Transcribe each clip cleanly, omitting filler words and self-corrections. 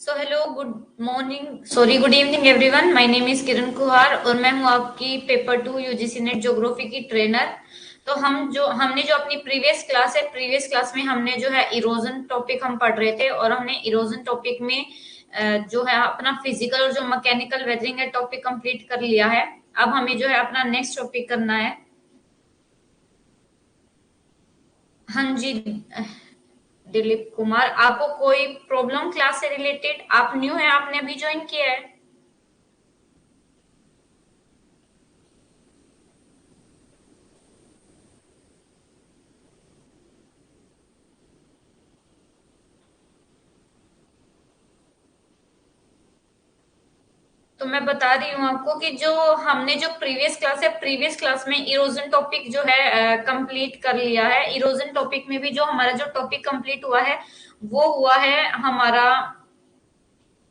So hello, good morning, sorry, good evening everyone. My name is Kiran Kuhar और मैं हूं आपकी पेपर 2 यूजीसी नेट ज्योग्राफी की ट्रेनर। तो हमने जो अपनी प्रीवियस क्लास में हमने जो है इरोजन टॉपिक हम पढ़ रहे थे और हमने इरोजन टॉपिक में जो है अपना फिजिकल और जो मैकेनिकल वेदरिंग है टॉपिक कंप्लीट कर लिया है। अब हमें जो है अपना नेक्स्ट टॉपिक करना है। हाँ जी, दिलीप कुमार, आपको कोई प्रॉब्लम क्लास से रिलेटेड? आप न्यू है, आपने अभी ज्वाइन किया है? तो मैं बता रही हूँ आपको कि जो हमने जो प्रीवियस क्लास में इरोजन टॉपिक जो है कंप्लीट कर लिया है। इरोजन टॉपिक में भी जो हमारा जो टॉपिक कंप्लीट हुआ है वो हुआ है हमारा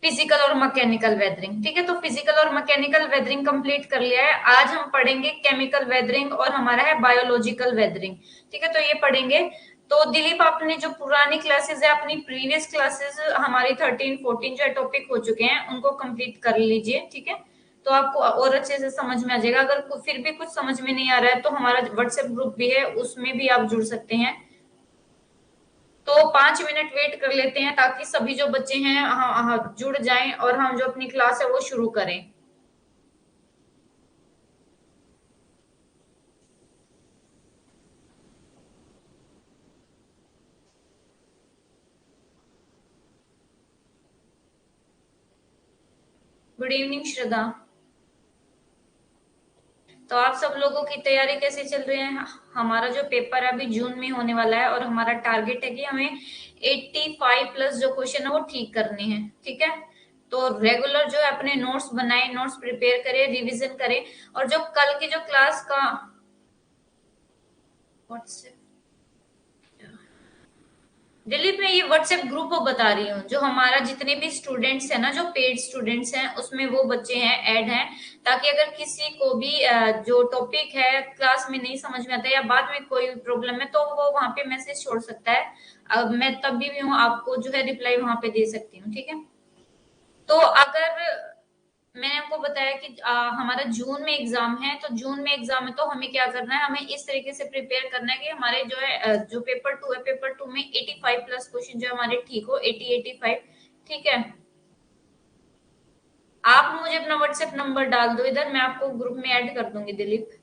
फिजिकल और मैकेनिकल वेदरिंग। ठीक है, तो फिजिकल और मैकेनिकल वेदरिंग कंप्लीट कर लिया है। आज हम पढ़ेंगे केमिकल वेदरिंग और हमारा है बायोलॉजिकल वेदरिंग। ठीक है, तो ये पढ़ेंगे। तो दिलीप, आपने जो पुरानी क्लासेस है, अपनी प्रीवियस क्लासेस हमारी 13 14 जो है टॉपिक हो चुके हैं उनको कंप्लीट कर लीजिए। ठीक है, तो आपको और अच्छे से समझ में आ जाएगा। अगर फिर भी कुछ समझ में नहीं आ रहा है तो हमारा व्हाट्सएप ग्रुप भी है, उसमें भी आप जुड़ सकते हैं। तो 5 मिनट वेट कर लेते हैं ताकि सभी जो बच्चे हैं जुड़ जाएं और हम जो अपनी क्लास है वो शुरू करें। गुड इवनिंग श्रद्धा। तो आप सब लोगों की तैयारी कैसे चल रही है? हमारा जो पेपर है अभी जून में होने वाला है और हमारा टारगेट है कि हमें 85 प्लस जो क्वेश्चन है वो ठीक करने हैं। ठीक है, तो रेगुलर जो है अपने नोट्स बनाए, नोट्स प्रिपेयर करें, रिवीजन करें। और जो कल की जो क्लास का व्हाट्सएप, दिलीप, मैं ये व्हाट्सएप ग्रुप वो बता रही हूँ जो हमारा जितने भी स्टूडेंट्स हैं ना, जो पेड स्टूडेंट्स हैं उसमें वो बच्चे हैं ऐड हैं, ताकि अगर किसी को भी जो टॉपिक है क्लास में नहीं समझ में आता है या बाद में कोई प्रॉब्लम है तो वो वहां पे मैसेज छोड़ सकता है। अब मैं तब भी हूँ, आपको जो है रिप्लाई वहां पे दे सकती हूँ। ठीक है, तो अगर मैंने आपको बताया कि हमारा जून में एग्जाम है, तो जून में एग्जाम है तो हमें क्या करना है, हमें इस तरीके से प्रिपेयर करना है कि हमारे जो है जो पेपर 2 है, पेपर 2 में 85 प्लस क्वेश्चन जो हमारे ठीक हो, 80 85। ठीक है, आप मुझे अपना व्हाट्सएप नंबर डाल दो इधर, मैं आपको ग्रुप में ऐड कर दूंगी दिलीप।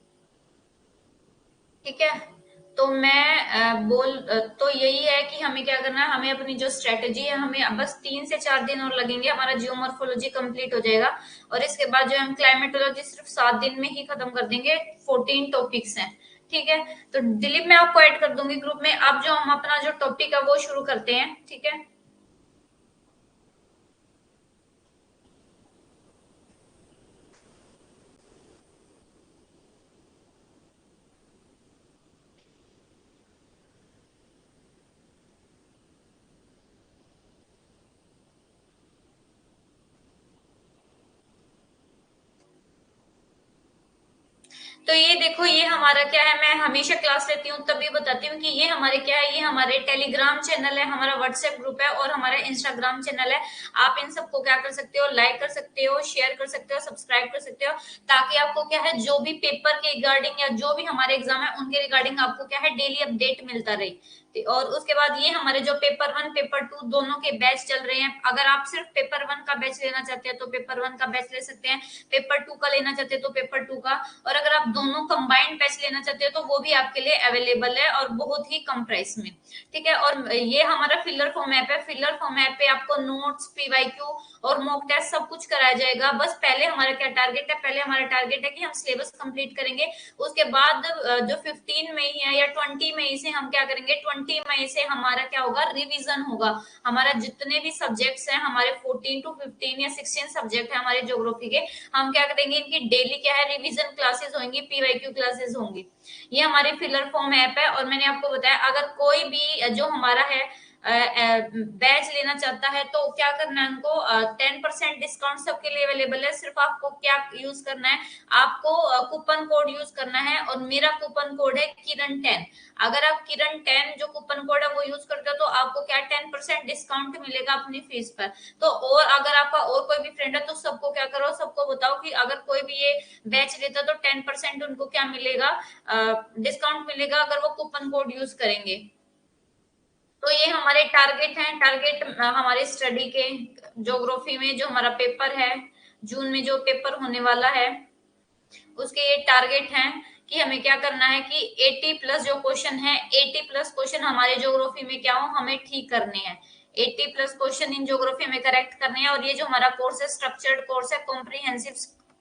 ठीक है, तो मैं तो यही है कि हमें क्या करना है, हमें अपनी जो स्ट्रेटेजी है, हमें बस 3 से 4 दिन और लगेंगे, हमारा जियोमॉर्फोलॉजी कंप्लीट हो जाएगा। और इसके बाद जो हम क्लाइमेटोलॉजी सिर्फ 7 दिन में ही खत्म कर देंगे। 14 टॉपिक्स हैं। ठीक है, तो दिलीप मैं आपको ऐड कर दूंगी ग्रुप में। अब जो हम अपना जो टॉपिक है वो शुरू करते हैं। ठीक है, तो ये देखो, ये हमारा क्या है, मैं हमेशा क्लास लेती हूँ तभी बताती हूँ कि ये हमारे क्या है, ये हमारे टेलीग्राम चैनल है, हमारा व्हाट्सएप ग्रुप है और हमारा इंस्टाग्राम चैनल है। आप इन सबको क्या कर सकते हो, लाइक कर सकते हो, शेयर कर सकते हो, सब्सक्राइब कर सकते हो, ताकि आपको क्या है, जो भी पेपर के रिगार्डिंग या जो भी हमारे एग्जाम है उनके रिगार्डिंग आपको क्या है, डेली अपडेट मिलता रहे। और उसके बाद ये हमारे जो पेपर 1 पेपर 2 दोनों के बैच चल रहे हैं। अगर आप सिर्फ पेपर 1 का बैच लेना चाहते हैं तो पेपर 1 का बैच ले सकते हैं, पेपर 2 का लेना चाहते हैं तो पेपर 2 का। और अगर आप दोनों कंबाइंड बैच लेना चाहते हो तो वो भी आपके लिए अवेलेबल है और बहुत ही कम प्राइस में। ठीक है, और ये हमारा फिलर फॉर्म ऐप है। फिलर फॉर्म ऐप पे आपको नोट्स, पीवाईक्यू और मॉक टेस्ट सब कुछ कराया जाएगा। बस पहले हमारा क्या टारगेट है, पहले हमारा टारगेट है कि हम सिलेबस कंप्लीट करेंगे। उसके बाद जो 15 मई है या 20 मई से हम क्या करेंगे, 20 मई से हमारा क्या होगा, रिवीजन होगा। हमारा जितने भी सब्जेक्ट्स हैं, हमारे 14 to 15 या 16 सब्जेक्ट है हमारे ज्योग्राफी के, हम क्या करेंगे, इनकी डेली क्या है, रिवीजन क्लासेस होंगी, पीवाईक्यू क्लासेस होंगी। ये हमारे फिलर फॉर्म ऐप है। और मैंने आपको बताया, अगर कोई भी जो हमारा है बैच लेना चाहता है तो क्या करना है उनको, 10% डिस्काउंट सबके लिए अवेलेबल है। सिर्फ आपको क्या यूज करना है, आपको कूपन कोड यूज करना है, और मेरा कूपन कोड है किरण 10। अगर आप किरण 10 जो कूपन कोड है वो यूज करते हो तो आपको क्या 10% डिस्काउंट मिलेगा अपनी फीस पर। तो और अगर आपका और कोई भी फ्रेंड है तो सबको क्या करो, सबको बताओ कि अगर कोई भी ये बैच लेता तो 10% उनको क्या मिलेगा, डिस्काउंट मिलेगा अगर वो कूपन कोड यूज करेंगे। तो ये हमारे टारगेट हैं, टारगेट हमारे स्टडी के ज्योग्राफी में जो हमारा पेपर है, जून में जो पेपर होने वाला है, उसके ये टारगेट हैं कि हमें क्या करना है कि 80 प्लस जो क्वेश्चन है, 80 प्लस क्वेश्चन हमारे ज्योग्राफी में क्या हो, हमें ठीक करने हैं। 80 प्लस क्वेश्चन इन ज्योग्राफी में करेक्ट करने हैं। और ये जो हमारा कोर्स है, स्ट्रक्चर्ड कोर्स है, कॉम्प्रिहेंसिव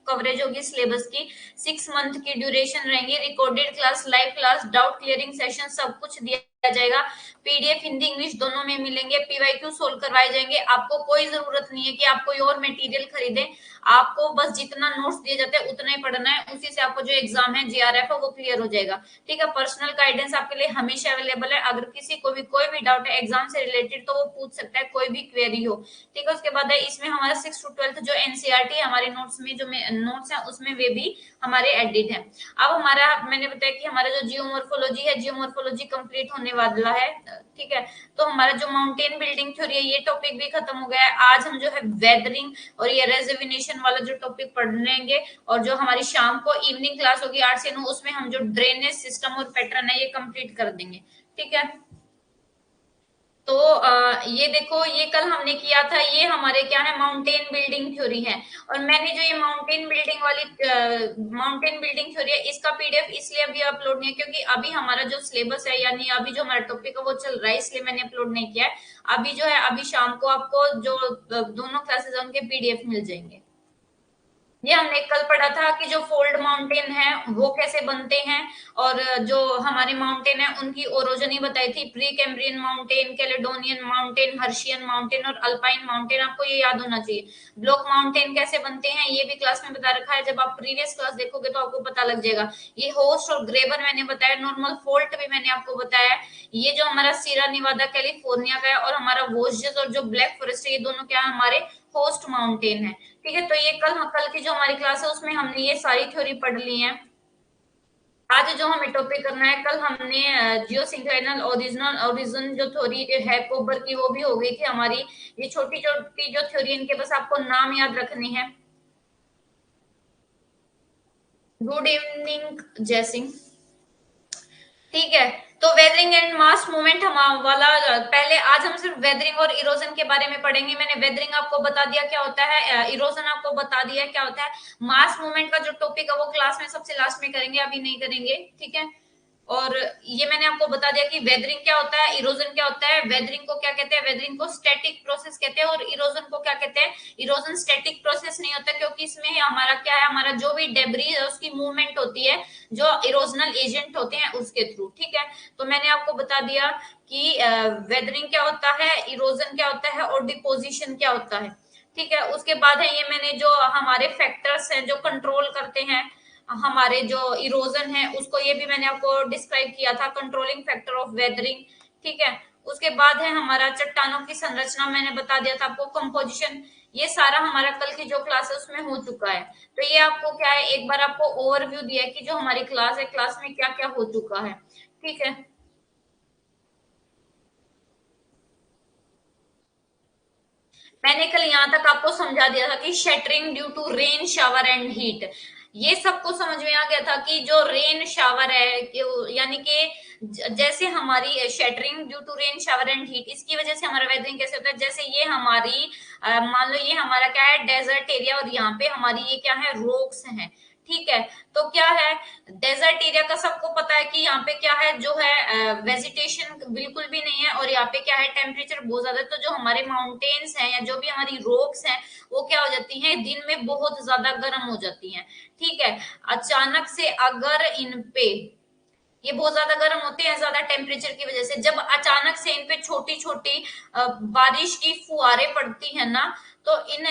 कवरेज होगी सिलेबस की, 6 मंथ की ड्यूरेशन रहेंगी, recorded class, live class, doubt clearing session, सब कुछ दिया जाएगा। पीडीएफ हिंदी इंग्लिश दोनों में मिलेंगे, पीवाईक्यू सोल्व करवाए जाएंगे। आपको कोई जरूरत नहीं है कि आप कोई और मटेरियल खरीदें, आपको बस जितना नोट्स दिए जाते हैं उतना ही पढ़ना है, उसी से आपको जो एग्जाम है जीआरएफ है वो क्लियर हो जाएगा। ठीक है, पर्सनल गाइडेंस आपके लिए हमेशा अवेलेबल है। अगर किसी को भी कोई भी डाउट है एग्जाम से रिलेटेड तो वो पूछ सकता है, कोई भी क्वेरी हो। ठीक है, उसके बाद है इसमें हमारा 6 to 12 जो एनसीईआरटी है हमारे नोट्स में, जो नोट्स है उसमें वे भी हमारे एडिट है। अब हमारा, मैंने बताया कि हमारा जो जियोमॉर्फोलॉजी है, जियोमॉर्फोलॉजी कंप्लीट होने वाला है। ठीक है, तो हमारा जो माउंटेन बिल्डिंग थ्योरी है ये टॉपिक भी खत्म हो गया है। आज हम जो है वेदरिंग और ये रेजर्वेशन वाला जो टॉपिक पढ़ लेंगे, और जो हमारी शाम को इवनिंग क्लास होगी 8 से 9, उसमें हम जो ड्रेनेज सिस्टम और पैटर्न है ये कंप्लीट कर देंगे। ठीक है, तो ये देखो, ये कल हमने किया था, ये हमारे क्या है, माउंटेन बिल्डिंग थ्योरी है। और मैंने जो ये माउंटेन बिल्डिंग थ्योरी है इसका पीडीएफ इसलिए अभी अपलोड नहीं है क्योंकि अभी हमारा जो सिलेबस है, यानी अभी जो हमारा टॉपिक है वो चल रहा है, इसलिए मैंने अपलोड नहीं किया है। अभी जो है, अभी शाम को आपको जो दोनों क्लासेस है उनके पीडीएफ मिल जाएंगे। ये हमने कल पढ़ा था कि जो फोल्ड माउंटेन है वो कैसे बनते हैं, और जो हमारे माउंटेन है उनकी ओरिजिन बताई थी, pre Cambrian mountain, Caledonian mountain, Hercynian mountain और अल्पाइन माउंटेन, आपको ये याद होना चाहिए। ब्लॉक माउंटेन कैसे बनते हैं ये भी क्लास में बता रखा है, जब आप प्रीवियस क्लास देखोगे तो आपको पता लग जाएगा। ये होस्ट और ग्रेबर मैंने बताया, नॉर्मल फोल्ट भी मैंने आपको बताया। ये जो हमारा सीरा निवादा कैलिफोर्निया का है, और हमारा वोस्जेस और जो ब्लैक फॉरेस्ट है, ये दोनों क्या है, हमारे होस्ट माउंटेन है। ठीक है, तो ये कल की जो हमारी क्लास है उसमें हमने ये सारी थ्योरी पढ़ ली है। आज जो हमें टॉपिक करना है, कल हमने जियोसिंक्राइनल ओरिजिन जो थ्योरी है कोबर की, वो भी हो गई थी हमारी। ये छोटी छोटी जो थ्योरी, इनके बस आपको नाम याद रखने हैं। गुड इवनिंग जय सिंह। ठीक है, तो वेदरिंग एंड मास मूवमेंट हम वाला, पहले आज हम सिर्फ वेदरिंग और इरोजन के बारे में पढ़ेंगे। मैंने वेदरिंग आपको बता दिया क्या होता है, इरोजन आपको बता दिया क्या होता है। मास मूवमेंट का जो टॉपिक है वो क्लास में सबसे लास्ट में करेंगे, अभी नहीं करेंगे। ठीक है, और ये मैंने आपको बता दिया कि वेदरिंग क्या होता है, इरोजन क्या होता है। वेदरिंग को क्या कहते हैं, वेदरिंग को स्टैटिक प्रोसेस कहते हैं, और इरोजन को क्या कहते हैं, इरोजन स्टैटिक प्रोसेस नहीं होता, क्योंकि इसमें हमारा क्या है, हमारा जो भी डेब्री है उसकी मूवमेंट होती है जो इरोजनल एजेंट होते हैं उसके थ्रू। ठीक है, तो मैंने आपको बता दिया कि वेदरिंग क्या होता है, इरोजन क्या होता है, और डिपोजिशन क्या होता है। ठीक है, उसके बाद है ये मैंने जो हमारे फैक्टर्स हैं जो कंट्रोल करते हैं हमारे जो इरोजन है उसको, ये भी मैंने आपको डिस्क्राइब किया था, कंट्रोलिंग फैक्टर ऑफ वेदरिंग। ठीक है, उसके बाद है हमारा चट्टानों की संरचना, मैंने बता दिया था आपको, कंपोजिशन। ये सारा हमारा कल की जो क्लास है उसमें हो चुका है। तो ये आपको क्या है, एक बार आपको ओवरव्यू दिया है कि जो हमारी क्लास है, क्लास में क्या क्या हो चुका है। ठीक है, मैंने कल यहाँ तक आपको समझा दिया था कि shattering due to rain shower and heat, ये सबको समझ में आ गया था कि जो रेन शावर है यानी कि जैसे हमारी shattering due to rain shower and heat, इसकी वजह से हमारा वेदरिंग कैसे होता है। जैसे ये हमारी मान लो ये हमारा क्या है, डेजर्ट एरिया, और यहाँ पे हमारी ये क्या है, रोक्स हैं। ठीक है, तो क्या है, डेजर्ट एरिया का सबको पता है कि यहाँ पे क्या है, जो है वेजिटेशन बिल्कुल भी नहीं है, और यहाँ पे क्या है, टेम्परेचर बहुत ज्यादा है। तो जो हमारे माउंटेन्स हैं या जो भी हमारी रोक्स हैं वो क्या हो जाती हैं, दिन में बहुत ज्यादा गर्म हो जाती हैं। ठीक है, अचानक से अगर इन पे ये बहुत ज्यादा गर्म होते हैं ज्यादा टेम्परेचर की वजह से, जब अचानक से इन पे छोटी छोटी बारिश की फुहारें पड़ती है ना, तो इन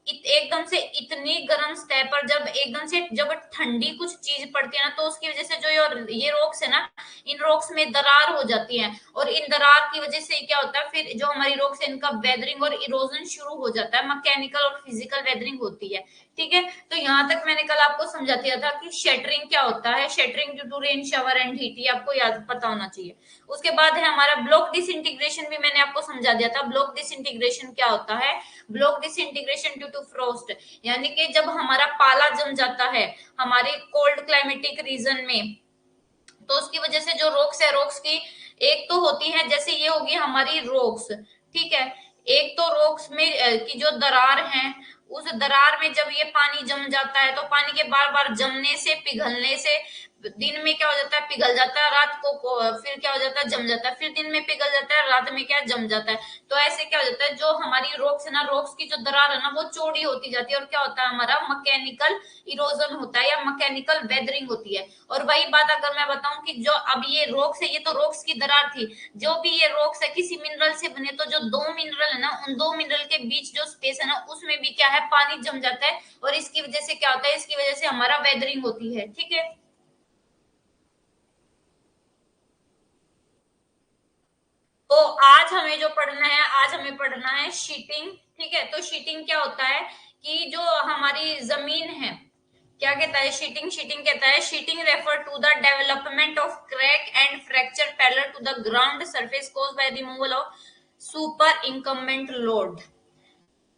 एकदम से इतनी गर्म सतह पर जब ठंडी कुछ चीज पड़ती है ना, तो उसकी वजह से जो ये रॉक्स है ना, इन रॉक्स में दरार हो जाती है, और इन दरार की वजह से क्या होता है, फिर जो हमारी रॉक्स है इनका वेदरिंग और इरोजन शुरू हो जाता है, मैकेनिकल और फिजिकल वेदरिंग होती है। ठीक है, तो यहाँ तक मैंने कल आपको समझा दिया था कि शेटरिंग क्या होता है, shattering due to rain shower and heat, ये आपको याद पता होना चाहिए। उसके बाद है हमारा ब्लॉक डिसइंटीग्रेशन, भी मैंने आपको समझा दिया था। ब्लॉक डिसइंटीग्रेशन क्या होता है, block disintegration due to frost, यानी कि जब हमारा पाला जम जाता है हमारे कोल्ड क्लाइमेटिक रीजन में, तो उसकी वजह से जो रॉक्स है, रॉक्स की एक तो होती है, जैसे ये होगी हमारी रॉक्स, ठीक है, एक तो रॉक्स में की जो दरार है, उस दरार में जब ये पानी जम जाता है, तो पानी के बार बार जमने से, पिघलने से दिन में क्या हो जाता है, पिघल जाता है, रात को फिर क्या हो जाता है, जम जाता है, फिर दिन में पिघल जाता है, रात में क्या जम जाता है। तो ऐसे क्या हो जाता है, जो हमारी रॉक्स है ना, रॉक्स की जो दरार है ना, वो चौड़ी होती जाती है, और क्या होता है, हमारा मैकेनिकल इरोजन होता है या मैकेनिकल वेदरिंग होती है। और वही बात अगर मैं बताऊं कि जो अब ये रॉक्स है, ये तो रॉक्स की दरार थी, जो भी ये रॉक्स है किसी मिनरल से बने, तो जो दो मिनरल है ना, उन दो मिनरल के बीच जो स्पेस है ना, उसमें भी क्या है, पानी जम जाता है, और इसकी वजह से क्या होता है, इसकी वजह से हमारा वेदरिंग होती है। ठीक है, तो आज हमें जो पढ़ना है, आज हमें पढ़ना है शीटिंग। ठीक है, तो शीटिंग क्या होता है कि जो हमारी जमीन है, क्या कहता है शीटिंग, शीटिंग कहता है, sheeting refer to the development of crack and fracture parallel to the ground surface caused by removal of super incumbent load.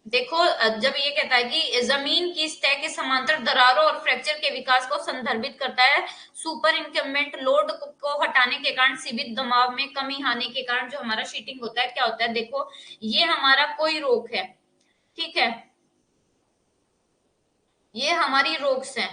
देखो, जब ये कहता है कि जमीन की सतह के समांतर दरारों और फ्रैक्चर के विकास को संदर्भित करता है, सुपर इंकम्बेंट लोड को हटाने के कारण सीमित दबाव में कमी आने के कारण जो हमारा शीटिंग होता है, क्या होता है, देखो ये हमारा कोई रोक है, ठीक है, ये हमारी रोक्स हैं,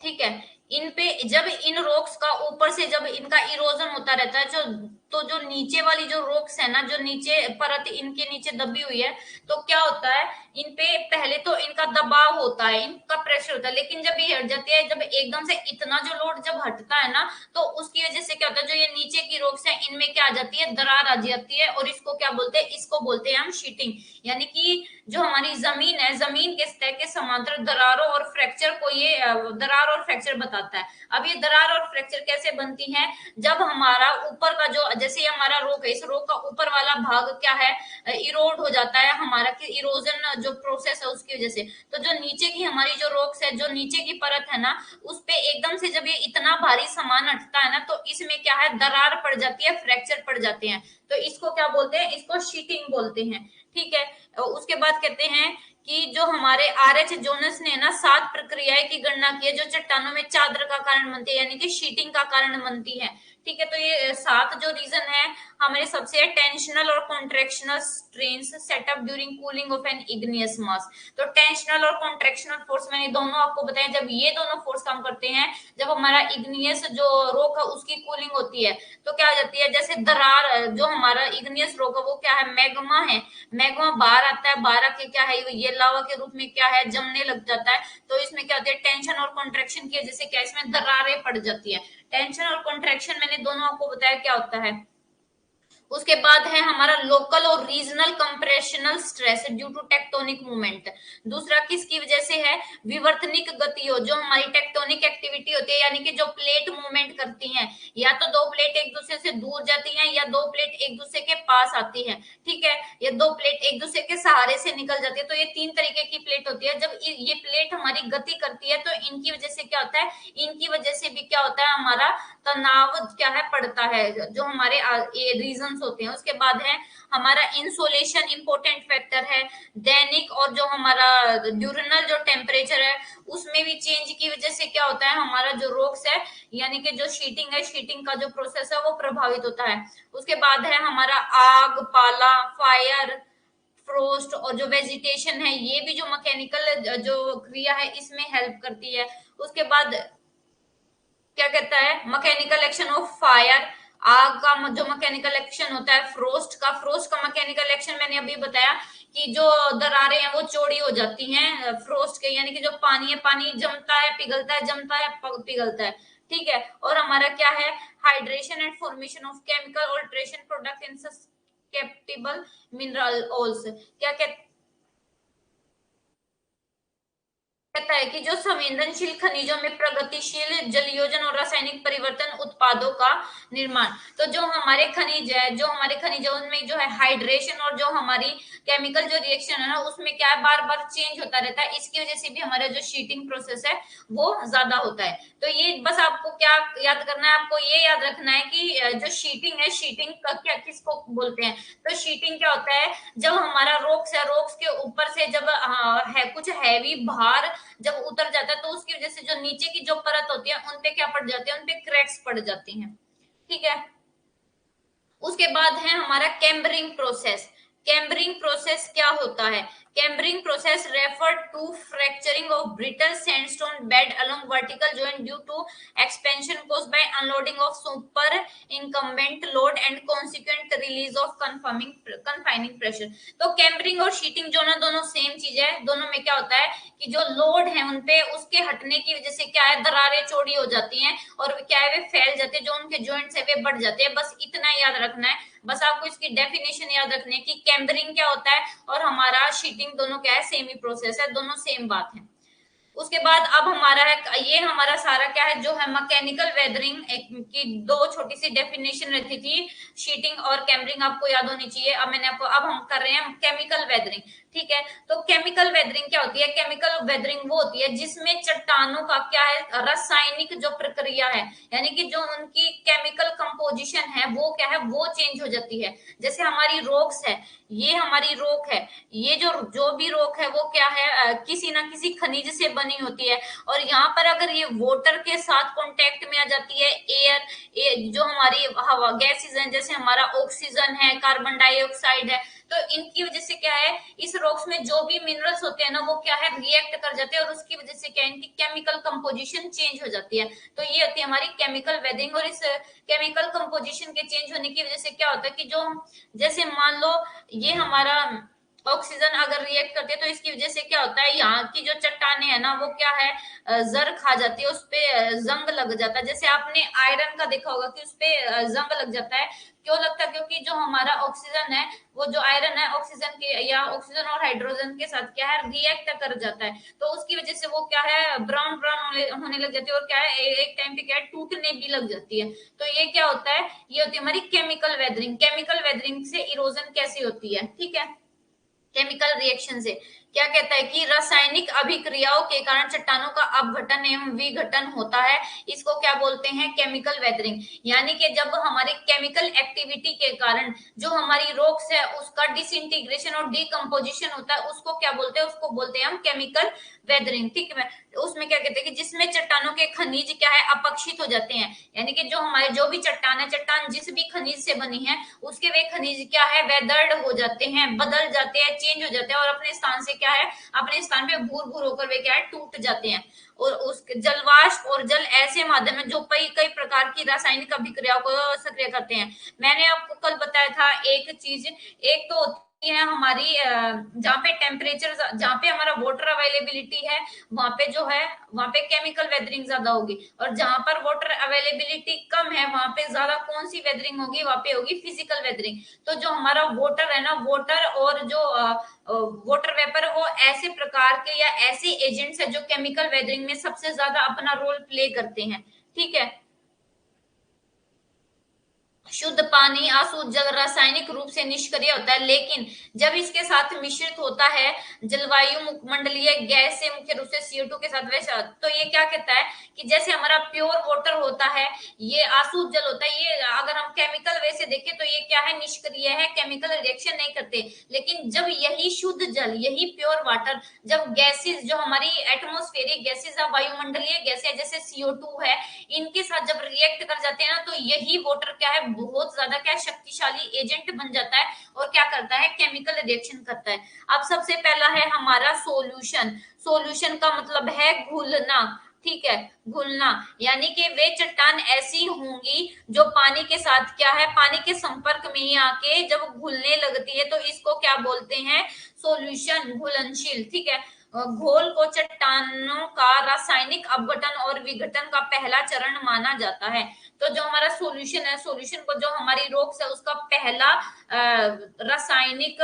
ठीक है, इन पे जब इन रोक्स का ऊपर से जब इनका इरोजन होता रहता है, जो तो जो नीचे वाली जो रोक्स है ना, जो नीचे परत इनके नीचे दबी हुई है, तो क्या होता है, इन पे पहले तो इनका दबाव होता है, इनका प्रेशर होता है, लेकिन जब ये हट जाती है, जब एकदम से इतना जो लोड जब हटता है ना, तो उसकी वजह से क्या होता है, जो ये नीचे की रोक्स है इनमें क्या आ जाती है, दरार आ जाती है, और इसको क्या बोलते हैं, इसको बोलते हैं हम शीटिंग। यानी कि जो हमारी जमीन है, जमीन के सतह के समांतर दरारों और फ्रैक्चर को ये दरार और फ्रैक्चर बताता है। अब ये दरार और फ्रैक्चर कैसे बनती है, जब हमारा ऊपर का जो, जैसे ये हमारा रोक है, इस रोक का ऊपर वाला भाग क्या है, इरोड हो जाता है हमारा, कि इरोजन जो प्रोसेस है उसकी वजह से, तो जो नीचे की हमारी जो रोक्स है, जो नीचे की परत है ना, उस पे एकदम से जब ये इतना भारी सामान हटता है ना, तो इसमें क्या है, दरार पड़ जाती है, फ्रैक्चर पड़ जाते हैं, तो इसको क्या बोलते हैं, इसको शीटिंग बोलते हैं। ठीक है, उसके बाद कहते हैं कि जो हमारे आर एच जोनस ने ना 7 प्रक्रियाएं की गणना की है, जो चट्टानों में चादर का कारण बनती है, यानी कि शीटिंग का कारण बनती है। ठीक है, तो ये 7 जो रीजन है हमारे सबसे, टेंशनल और contractional strains set up during cooling of an igneous mass. तो टेंशनल और कॉन्ट्रेक्शनल फोर्स मैंने दोनों आपको बताया, जब ये दोनों फोर्स काम करते हैं, जब हमारा इग्नियस जो रोक है उसकी कूलिंग होती है, तो क्या हो जाती है, जैसे दरार, जो हमारा इग्नियस रोक है वो क्या है, मैग्मा है, मैग्मा बाहर आता है, बाहर आके क्या है, ये लावा के रूप में क्या है, जमने लग जाता है, तो इसमें क्या होती है, टेंशन और कॉन्ट्रेक्शन की वजह से क्या, इसमें दरारें पड़ जाती है। टेंशन और कॉन्ट्रेक्शन मैंने दोनों आपको बताया क्या होता है। उसके बाद है हमारा लोकल और regional compressional stress due to tectonic movement. दूसरा किसकी वजह से है, विवर्तनिक गति हो, जो हमारी टेक्टोनिक एक्टिविटी होती है, यानी कि जो प्लेट मूवमेंट करती हैं, या तो दो प्लेट एक दूसरे से दूर जाती हैं, या दो प्लेट एक दूसरे के पास आती हैं, ठीक है, या दो प्लेट एक दूसरे के सहारे से निकल जाती है, तो ये 3 तरीके की प्लेट होती है। जब ये प्लेट हमारी गति करती है, तो इनकी वजह से क्या होता है, इनकी वजह से भी क्या होता है, हमारा तनाव क्या है, पड़ता है, जो हमारे रीजन होते हैं। उसके बाद है हमारा इंसोलेशन इंपॉर्टेंट फैक्टर है, दैनिक और जो हमारा ड्यूरनल जो टेम्परेचर है, उसमें भी चेंज की वजह से क्या होता है, हमारा जो रोक्स है, यानी कि जो शीटिंग है, शीटिंग का जो प्रोसेस है वो प्रभावित होता है। उसके बाद है हमारा आग, पाला, फायर, फ्रोस्ट, और जो वेजिटेशन है, ये भी जो मैकेनिकल जो क्रिया है इसमें हेल्प करती है। उसके बाद क्या कहता है, मैकेनिकल एक्शन ऑफ फायर, आग का जो मैकेनिकल एक्शन होता है, फ्रोस्ट का मैकेनिकल एक्शन मैंने अभी बताया कि जो दरारें हैं वो चौड़ी हो जाती हैं फ्रोस्ट के, यानी कि जो पानी है, पानी जमता है, पिघलता है, जमता है, पिघलता है, ठीक है। और हमारा क्या है, hydration and formation of chemical alteration product in susceptible minerals, क्या कहते कहता है कि जो संवेदनशील खनिजों में प्रगतिशील जलयोजन और रासायनिक परिवर्तन उत्पादों का निर्माण। तो जो हमारे खनिज है, जो हमारे खनिजों में जो है हाइड्रेशन और जो हमारी केमिकल जो रिएक्शन है ना, उसमें क्या है, बार बार चेंज होता रहता है। इसकी वजह से भी हमारा जो शीटिंग प्रोसेस है वो ज्यादा होता है। तो ये बस आपको क्या याद करना है, आपको ये याद रखना है कि जो शीटिंग है, शीटिंग का क्या किसको बोलते हैं। तो शीटिंग क्या होता है, जब हमारा रोक्स है, रोक्स के ऊपर से जब है कुछ हैवी भार जब उतर जाता है, तो उसकी वजह से जो नीचे की जो परत होती है उनपे क्या पड़ जाती है, उनपे क्रैक्स पड़ जाती हैं। ठीक है। उसके बाद है हमारा कैम्बरिंग प्रोसेस। कैम्बरिंग प्रोसेस क्या होता है? Cambering process refer to fracturing of brittle sandstone bed along vertical joint due to expansion caused by unloading of super incumbent load and consequent release of confining pressure। तो कैम्बरिंग और शीटिंग जो ना दोनों same चीज है। दोनों में क्या होता है कि जो लोड है उनपे, उसके हटने की वजह से क्या है, दरारें चौड़ी हो जाती हैं और क्या है, वे फैल जाते हैं, जो उनके जॉइंट्स है वे बढ़ जाते हैं। बस इतना याद रखना है। बस आपको इसकी डेफिनेशन याद रखनी है कि कैम्बरिंग क्या होता है और हमारा शीटिंग, दोनों क्या है, सेम ही प्रोसेस है, दोनों सेम बात है। उसके बाद अब हमारा है, ये हमारा सारा क्या है, जो है मैकेनिकल वेदरिंग की दो छोटी सी डेफिनेशन रहती थी, शीटिंग और कैमरिंग आपको याद होनी चाहिए। अब मैंने आपको, अब हम कर रहे हैं केमिकल वेदरिंग। ठीक है। तो केमिकल वेदरिंग क्या होती है? केमिकल वेदरिंग वो होती है जिसमें चट्टानों का क्या है, रासायनिक जो प्रक्रिया है, यानी कि जो उनकी केमिकल कंपोजिशन है वो क्या है, वो चेंज हो जाती है। जैसे हमारी रॉक्स है, ये हमारी रॉक है, ये जो जो भी रॉक है वो क्या है, किसी ना किसी खनिज से बनी होती है। और यहाँ पर अगर ये वाटर के साथ कांटेक्ट में आ जाती है, एयर, जो हमारी हवा गैसेज हैं, जैसे हमारा ऑक्सीजन है, कार्बन डाइऑक्साइड है, तो इनकी वजह से क्या है, इस रॉक्स में जो भी मिनरल्स होते हैं ना, वो क्या है, रिएक्ट कर जाते हैं और उसकी वजह से क्या है, इनकी केमिकल कंपोजिशन चेंज हो जाती है। तो ये होती है हमारी केमिकल वेदरिंग। और इस केमिकल कंपोजिशन के चेंज होने की वजह से क्या होता है कि जो, जैसे मान लो ये हमारा ऑक्सीजन अगर रिएक्ट करती है, तो इसकी वजह से क्या होता है, यहाँ की जो चट्टाने हैं ना, वो क्या है, जर खा जाती है, उस पे जंग लग जाता है। जैसे आपने आयरन का देखा होगा कि उस पे जंग लग जाता है। क्यों लगता है? क्योंकि जो हमारा ऑक्सीजन है, वो जो आयरन है, ऑक्सीजन के या ऑक्सीजन और हाइड्रोजन के साथ क्या है, रिएक्ट कर जाता है। तो उसकी वजह से वो क्या है, ब्राउन ब्राउन होने लग जाती है और क्या है, एक टाइम पे क्या है, टूटने भी लग जाती है। तो ये क्या होता है, ये होती है हमारी केमिकल वेदरिंग। केमिकल वेदरिंग से इरोजन कैसी होती है? ठीक है। केमिकल रिएक्शन से क्या कहता है कि रासायनिक अभिक्रियाओं के कारण चट्टानों का अपघटन एवं विघटन होता है। इसको क्या बोलते हैं? Chemical weathering. यानी कि जब हमारे केमिकल एक्टिविटी के कारण जो हमारी रॉक्स है उसका डिसइंटीग्रेशन और डीकम्पोजिशन होता है, उसको क्या बोलते हैं? उसको बोलते हैं हम केमिकल वेदरिंग। ठीक है। उसमें क्या कहते हैं कि जिसमें चट्टानों के खनिज क्या है, अपक्षित हो जाते हैं। यानी कि जो हमारे जो भी चट्टान है, चट्टान जिस भी खनिज से बनी है, उसके वे खनिज क्या है, वेदर्ड हो जाते हैं, बदल जाते हैं, चेंज हो जाते हैं और अपने स्थान से क्या है, अपने स्थान पे भूर भूर होकर वे क्या है, टूट जाते हैं। और उस जलवाष्प और जल ऐसे माध्यम है जो कई कई प्रकार की रासायनिक अभिक्रियाओं को सक्रिय करते हैं। मैंने आपको कल बताया था एक चीज, एक तो है हमारी जहाँ पे टेम्परेचर, जहाँ पे हमारा वाटर अवेलेबिलिटी है, वहां पे जो है, वहां पे केमिकल वेदरिंग ज्यादा होगी। और जहां पर वाटर अवेलेबिलिटी कम है, वहां पे ज्यादा कौन सी वेदरिंग होगी? वहां पे होगी फिजिकल वेदरिंग। तो जो हमारा वाटर है ना, वाटर और जो वाटर वेपर, वो ऐसे प्रकार के या ऐसे एजेंट्स है जो केमिकल वेदरिंग में सबसे ज्यादा अपना रोल प्ले करते हैं। ठीक है। शुद्ध पानी अशुद्ध जल रासायनिक रूप से निष्क्रिय होता है, लेकिन जब इसके साथ मिश्रित होता है जलवायु मंडलीय गैस से, मुख्य रूप से CO2 के साथ, वैसा, तो ये क्या कहता है कि जैसे हमारा प्योर वाटर होता है, ये अशुद्ध जल होता है, ये अगर हम केमिकल वे से देखें तो ये क्या है, निष्क्रिय है, केमिकल रिएक्शन नहीं करते। लेकिन जब यही शुद्ध जल, यही प्योर वाटर, जब गैसेस, जो हमारी एटमोस्फेरिक गैसेस है, वायुमंडलीय गैसें है, जैसे CO2 है, इनके साथ जब रिएक्ट कर जाते हैं ना, तो यही वाटर क्या है, बहुत ज्यादा क्या, शक्तिशाली एजेंट बन जाता है और क्या करता है, केमिकल रिएक्शन करता है। अब सबसे पहला है हमारा सोल्यूशन। सोल्यूशन का मतलब है घुलना। ठीक है, घुलना, यानी कि वे चट्टान ऐसी होंगी जो पानी के साथ क्या है, पानी के संपर्क में ही आके जब घुलने लगती है, तो इसको क्या बोलते हैं, सोल्यूशन, घुलनशील। ठीक है। घोल को चट्टानों का रासायनिक अपघटन और विघटन का पहला चरण माना जाता है। तो जो हमारा सॉल्यूशन है, सॉल्यूशन को जो हमारी रॉक्स है उसका पहला रासायनिक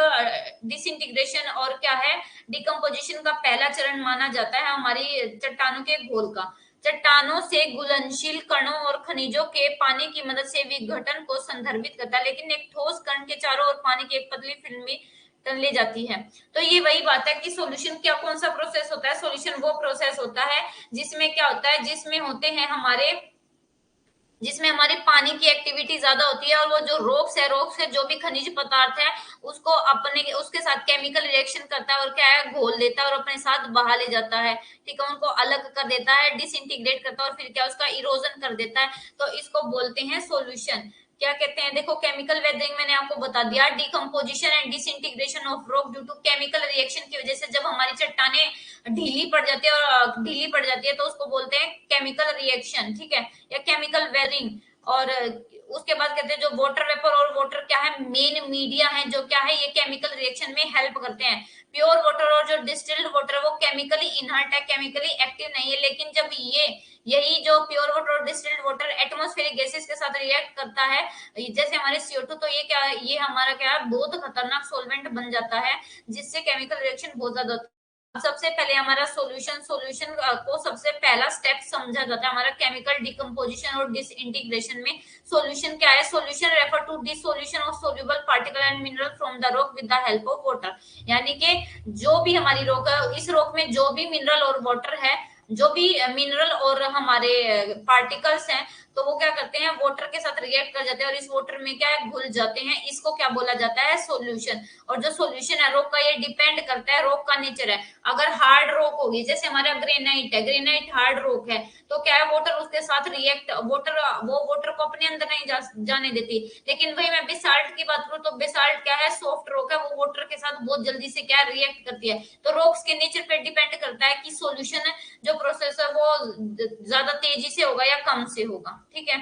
डिसइंटीग्रेशन और क्या है, डिकम्पोजिशन का पहला चरण माना जाता है हमारी चट्टानों के घोल का। चट्टानों से घुलनशील कणों और खनिजों के पानी की मदद से विघटन को संदर्भित करता है, लेकिन एक ठोस कण के चारों ओर पानी की एक पतली फिल्म भी ले जाती है। तो ये वही बात है कि सॉल्यूशन क्या, कौन सा प्रोसेस होता है, सॉल्यूशन वो प्रोसेस होता है जिसमें क्या होता है, जिसमें हमारे पानी की एक्टिविटी ज्यादा होती है, और वो जो रॉक्स है जो भी खनिज पदार्थ है उसको अपने उसके साथ केमिकल रिएक्शन करता है और क्या है, घोल देता है और अपने साथ बहा ले जाता है। ठीक है, उनको अलग कर देता है, डिसइंटीग्रेट करता है और फिर क्या उसका इरोजन कर देता है। तो इसको बोलते हैं सॉल्यूशन। क्या कहते हैं, देखो केमिकल वेदरिंग मैंने आपको बता दिया, decomposition and disintegration of rock due to chemical reaction की वजह से जब हमारी चट्टाने ढीली पड़ जाती है, और ढीली पड़ जाती है तो उसको बोलते हैं केमिकल रिएक्शन। ठीक है, या केमिकल वेदरिंग। और उसके बाद कहते हैं जो वाटर वेपर और वाटर क्या है, मेन मीडिया है, जो क्या है ये केमिकल रिएक्शन में हेल्प करते हैं। प्योर वाटर और जो डिस्टिल्ड वाटर है वो केमिकली इनर्ट है, केमिकली एक्टिव नहीं है, लेकिन जब यही जो प्योर वाटर और डिस्टिल्ड वाटर एटमॉस्फेरिक गैसेस के साथ रिएक्ट करता है, जैसे हमारे CO2, तो ये क्या है, ये हमारा क्या है, बहुत खतरनाक सोलवेंट बन जाता है, जिससे केमिकल रिएक्शन बहुत ज्यादा होता है। सबसे पहले हमारा सॉल्यूशन को सबसे पहला स्टेप समझा जाता है हमारा केमिकल डिकम्पोजिशन और डिसइंटीग्रेशन में। सॉल्यूशन क्या है, solution refer to dissolution of soluble particle and mineral from the rock with the help of water. यानी कि जो भी हमारी रॉक है, इस रॉक में जो भी मिनरल और वाटर है, जो भी मिनरल और हमारे पार्टिकल्स हैं, तो वो क्या करते हैं, वाटर के साथ रिएक्ट कर जाते हैं और इस वाटर में क्या है, घुल जाते हैं। इसको क्या बोला जाता है, सॉल्यूशन। और जो सॉल्यूशन है रॉक का, ये डिपेंड करता है रॉक का नेचर है। अगर हार्ड रॉक होगी, जैसे हमारा ग्रेनाइट है, ग्रेनाइट हार्ड रॉक है, तो क्या है, वाटर उसके साथ रिएक्ट, वो वाटर को अपने अंदर नहीं जाने देती। लेकिन वही मैं बेसाल्ट की बात करूं, तो बेसाल्ट क्या है, सॉफ्ट रॉक है, वो वाटर के साथ बहुत जल्दी से क्या रिएक्ट करती है। तो रॉक्स के नेचर पे डिपेंड करता है कि सॉल्यूशन जो प्रोसेस है वो ज्यादा तेजी से होगा या कम से होगा। ठीक है,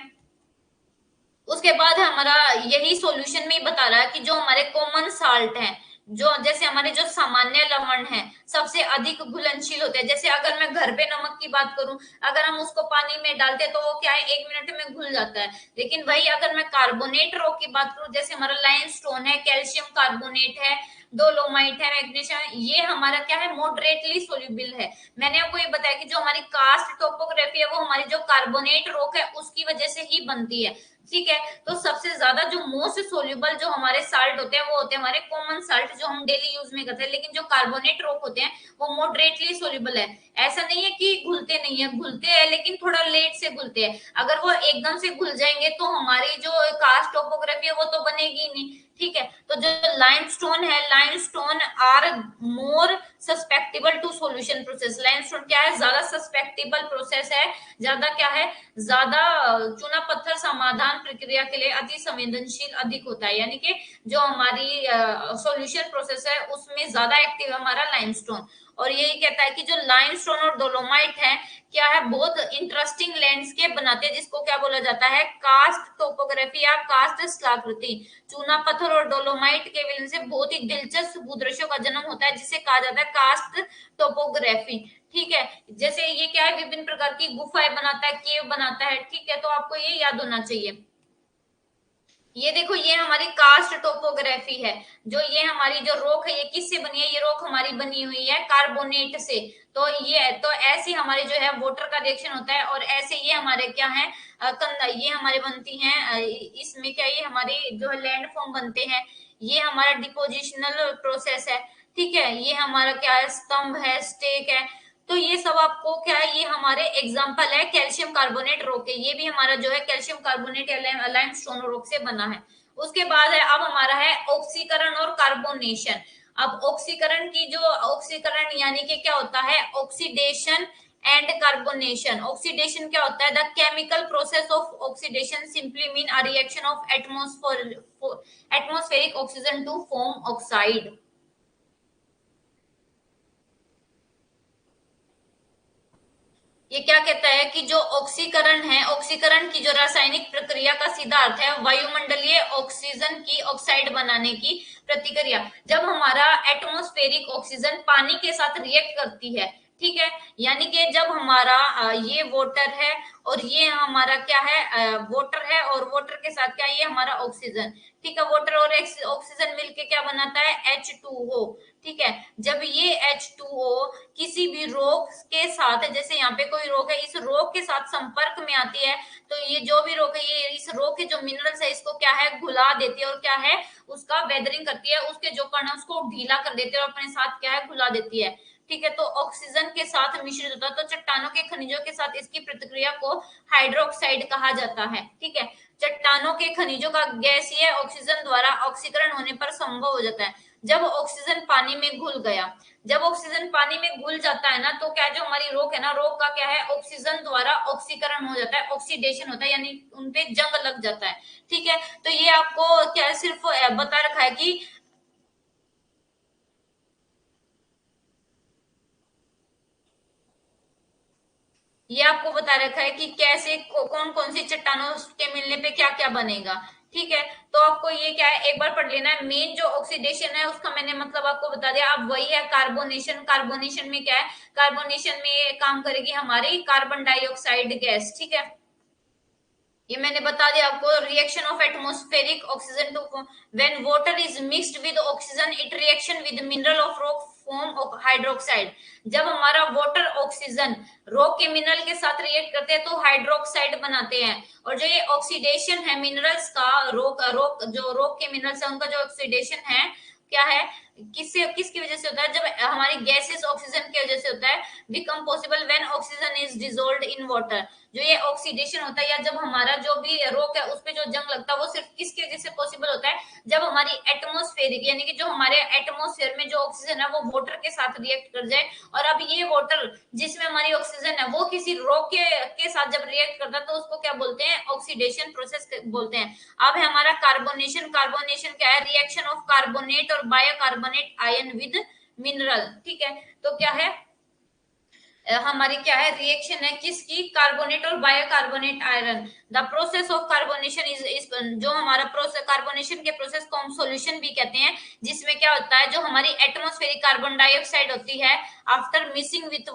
उसके बाद हमारा यही सॉल्यूशन में ही बता रहा है कि जो हमारे कॉमन साल्ट हैं, जो जैसे हमारे जो सामान्य लवण है, सबसे अधिक घुलनशील होते हैं। जैसे अगर मैं घर पे नमक की बात करूं, अगर हम उसको पानी में डालते हैं तो वो क्या है, 1 मिनट में घुल जाता है। लेकिन वही अगर मैं कार्बोनेट रॉक की बात करूं, जैसे हमारा लाइमस्टोन है, कैल्शियम कार्बोनेट है, डोलोमाइट है, मैग्नीशियम, ये हमारा क्या है, मॉडरेटली सोल्यूबल है। मैंने आपको ये बताया कि जो हमारी कास्ट टोपोग्राफी है वो हमारी जो कार्बोनेट रॉक है उसकी वजह से ही बनती है। ठीक है, तो सबसे ज्यादा जो मोस्ट सोल्यूबल जो हमारे साल्ट होते हैं वो होते हैं हमारे कॉमन साल्ट, जो हम डेली यूज में करते हैं। लेकिन जो कार्बोनेट रॉक होते हैं वो मॉडरेटली सोल्यूबल है। ऐसा नहीं है कि घुलते नहीं है, घुलते हैं, लेकिन थोड़ा लेट से घुलते हैं। अगर वो एकदम से घुल जाएंगे तो हमारी जो कास्ट टोपोग्राफी है वो तो बनेगी ही नहीं। ठीक है, तो जो लाइमस्टोन है, limestone are more susceptible to solution process. Limestone क्या है, ज्यादा सस्पेक्टेबल प्रोसेस है, ज्यादा क्या है, ज्यादा चूना पत्थर समाधान प्रक्रिया के लिए अति संवेदनशील अधिक होता है। यानी कि जो हमारी सॉल्यूशन प्रोसेस है उसमें ज्यादा एक्टिव है हमारा लाइमस्टोन। और यही कहता है कि जो लाइमस्टोन और डोलोमाइट है, क्या है, बहुत इंटरेस्टिंग लैंडस्केप बनाते हैं, जिसको क्या बोला जाता है, कास्ट टोपोग्राफी या कास्ट स्थलाकृति। चूना पत्थर और डोलोमाइट के मिलने से बहुत ही दिलचस्प भूदृश्यों का जन्म होता है, जिसे कहा जाता है कास्ट टोपोग्राफी। ठीक है, जैसे ये क्या है, विभिन्न प्रकार की गुफाएं बनाता है, केव बनाता है। ठीक है, तो आपको ये याद होना चाहिए। ये देखो, ये हमारी कास्ट टोपोग्राफी है। जो ये हमारी जो रॉक है ये किससे बनी है, ये रॉक हमारी बनी हुई है कार्बोनेट से। तो ये तो ऐसे हमारे जो है वाटर का रिएक्शन होता है, और ऐसे ये हमारे क्या है, ये हमारे बनती हैं, इसमें क्या, ये हमारे जो है लैंड फॉर्म बनते हैं। ये हमारा डिपोजिशनल प्रोसेस है। ठीक है, ये हमारा क्या है, स्तंभ है, स्टेक है। तो ये सब आपको क्या है, ये हमारे एग्जाम्पल है कैल्शियम कार्बोनेट रॉक है। ये भी हमारा जो है कैल्शियम कार्बोनेट या लाइमस्टोन रॉक से बना है। उसके बाद है, अब हमारा है ऑक्सीकरण और कार्बोनेशन। अब ऑक्सीकरण की जो ऑक्सीकरण यानी कि क्या होता है, ऑक्सीडेशन एंड कार्बोनेशन। ऑक्सीडेशन क्या होता है, the chemical process of oxidation simply mean a reaction of atmospheric oxygen to form oxide. ये क्या कहता है कि जो ऑक्सीकरण है, ऑक्सीकरण की जो रासायनिक प्रक्रिया का सीधा अर्थ है वायुमंडलीय ऑक्सीजन की ऑक्साइड बनाने की प्रतिक्रिया। जब हमारा एटमॉस्फेरिक ऑक्सीजन पानी के साथ रिएक्ट करती है, ठीक है, यानी कि जब हमारा ये वाटर है और ये हमारा क्या है, वाटर है और वाटर के साथ क्या है, ये हमारा ऑक्सीजन, ठीक है, वाटर और ऑक्सीजन मिलके क्या बनाता है, H2O, ठीक है। जब ये H2O किसी भी रोग के साथ, जैसे यहाँ पे कोई रोग है, इस रोग के साथ संपर्क में आती है, तो ये जो भी रोग है, ये इस रोग के जो मिनरल्स है इसको क्या है, घुला देती है और क्या है, उसका वेदरिंग करती है, उसके जो कण है उसको ढीला कर देती है और अपने साथ क्या है, घुला देती है, ठीक है। तो ऑक्सीजन के साथ मिश्रित होता है, तो चट्टानों के खनिजों के साथ इसकी प्रतिक्रिया को हाइड्रोक्साइड कहा जाता है, ठीक है। चट्टानों के खनिजों का गैसीय ऑक्सीजन द्वारा ऑक्सीकरण होने पर संभव हो जाता है। जब ऑक्सीजन पानी में घुल गया, जब ऑक्सीजन पानी में घुल जाता है ना, तो क्या जो हमारी रोग है ना, रोग का क्या है, ऑक्सीजन द्वारा ऑक्सीकरण हो जाता है, ऑक्सीडेशन होता है, यानी उनपे जंग लग जाता है, ठीक है। तो ये आपको क्या सिर्फ बता रखा है कि ये आपको बता रखा है कि कैसे कौन कौन सी चट्टानों के मिलने पे क्या क्या बनेगा, ठीक है। तो आपको ये क्या है, एक बार पढ़ लेना है। मेन जो ऑक्सीडेशन है उसका मैंने मतलब आपको बता दिया। अब वही है कार्बोनेशन। कार्बोनेशन में क्या है, कार्बोनेशन में काम करेगी हमारी कार्बन डाइऑक्साइड गैस, ठीक है। ये मैंने बता दिया आपको। Reaction of atmospheric oxygen to when water is mixed with oxygen it reaction with mineral of rock form of hydroxide. जब हमारा वाटर ऑक्सीजन रॉक के मिनरल के साथ रिएक्ट करते हैं तो हाइड्रोक्साइड बनाते हैं। और जो ये ऑक्सीडेशन है मिनरल्स का, रॉक रॉक जो रॉक के मिनरल्स है उनका जो ऑक्सीडेशन है क्या है, किससे किसकी वजह से होता है, जब हमारी गैसेस ऑक्सीजन की वजह से होता है। Become possible when oxygen is dissolved in water. जो ये ऑक्सीडेशन होता है या जब हमारा जो भी रोक है उस पे जो जंग लगता है वो सिर्फ किसकी वजह से पॉसिबल होता है, जब हमारी एटमोस्फेरिक यानी कि जो हमारे एटमोस्फेयर में जो ऑक्सीजन है वो वाटर के साथ रिएक्ट कर जाए। और अब ये वाटर जिसमें हमारी ऑक्सीजन है वो किसी रॉक के साथ जब रिएक्ट करता है तो उसको क्या बोलते हैं, ऑक्सीडेशन प्रोसेस बोलते हैं। अब है हमारा कार्बोनेशन। कार्बोनेशन क्या है, रिएक्शन ऑफ कार्बोनेट और बायोकार्बोनेट आयन विद मिनरल, ठीक है। तो क्या है, हमारी क्या है, रिएक्शन है किसकी, कार्बोनेट और bicarbonate iron. The process of carbonation is जो हमारा प्रोसेस कार्बोनेशन के प्रोसेस को हम सॉल्यूशन भी कहते हैं, जिसमें क्या होता है, जो हमारी एटमॉस्फेरिक कार्बन डाइऑक्साइड होती है after mixing with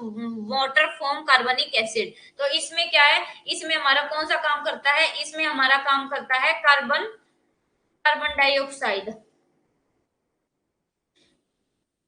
water form कार्बनिक एसिड। तो इसमें क्या है, इसमें हमारा कौन सा काम करता है, इसमें हमारा काम करता है कार्बन कार्बन डाइऑक्साइड।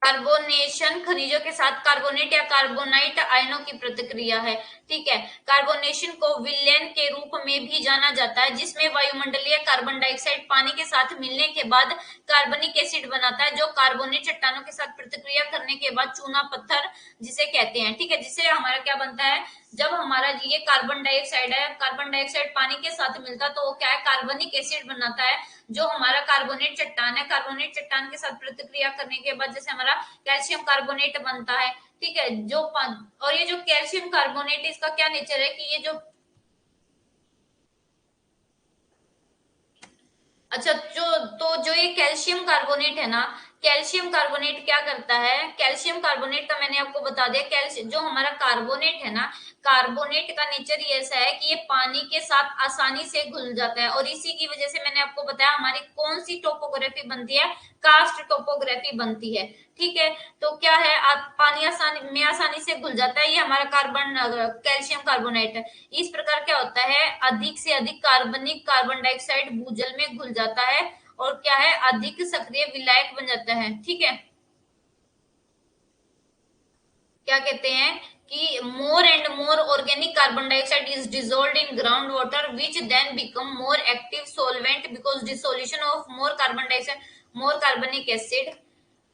कार्बोनेशन खनिजों के साथ कार्बोनेट या कार्बोनाइट आयनों की प्रतिक्रिया है, ठीक है। कार्बोनेशन को विलयन के रूप में भी जाना जाता है, जिसमें वायुमंडलीय कार्बन डाइऑक्साइड पानी के साथ मिलने के बाद कार्बनिक एसिड बनाता है, जो कार्बोनेट चट्टानों के साथ प्रतिक्रिया करने के बाद चूना पत्थर जिसे कहते हैं, ठीक है। जिससे हमारा क्या बनता है, जब हमारा ये कार्बन डाइऑक्साइड है, कार्बन डाइऑक्साइड पानी के साथ मिलता है तो वो क्या है, कार्बनिक एसिड बनाता है, जो हमारा कार्बोनेट चट्टान है। कार्बोनेट चट्टान के साथ प्रतिक्रिया करने के बाद जैसे हमारा कैल्शियम कार्बोनेट बनता है, ठीक है। जो और ये जो कैल्शियम कार्बोनेट इसका क्या नेचर है कि ये जो अच्छा जो ये कैल्शियम कार्बोनेट है ना, कैल्शियम कार्बोनेट क्या करता है, कैल्शियम कार्बोनेट का मैंने आपको बता दिया। कैल्शियम जो हमारा कार्बोनेट है ना, कार्बोनेट का नेचर ही ऐसा है कि ये पानी के साथ आसानी से घुल जाता है, और इसी की वजह से मैंने आपको बताया हमारी कौन सी टोपोग्राफी बनती है, कास्ट टोपोग्राफी बनती है, ठीक है। तो क्या है, पानी आसानी में आसानी से घुल जाता है, ये हमारा कार्बन कैल्शियम कार्बोनेट है। इस प्रकार क्या होता है, अधिक से अधिक कार्बनिक कार्बन डाइऑक्साइड भूजल में घुल जाता है और क्या है, अधिक सक्रिय विलायक बन जाता है, ठीक है। क्या कहते हैं कि more and more organic carbon dioxide is dissolved in ground water which then become more active solvent because dissolution of more carbon dioxide more carbonic acid.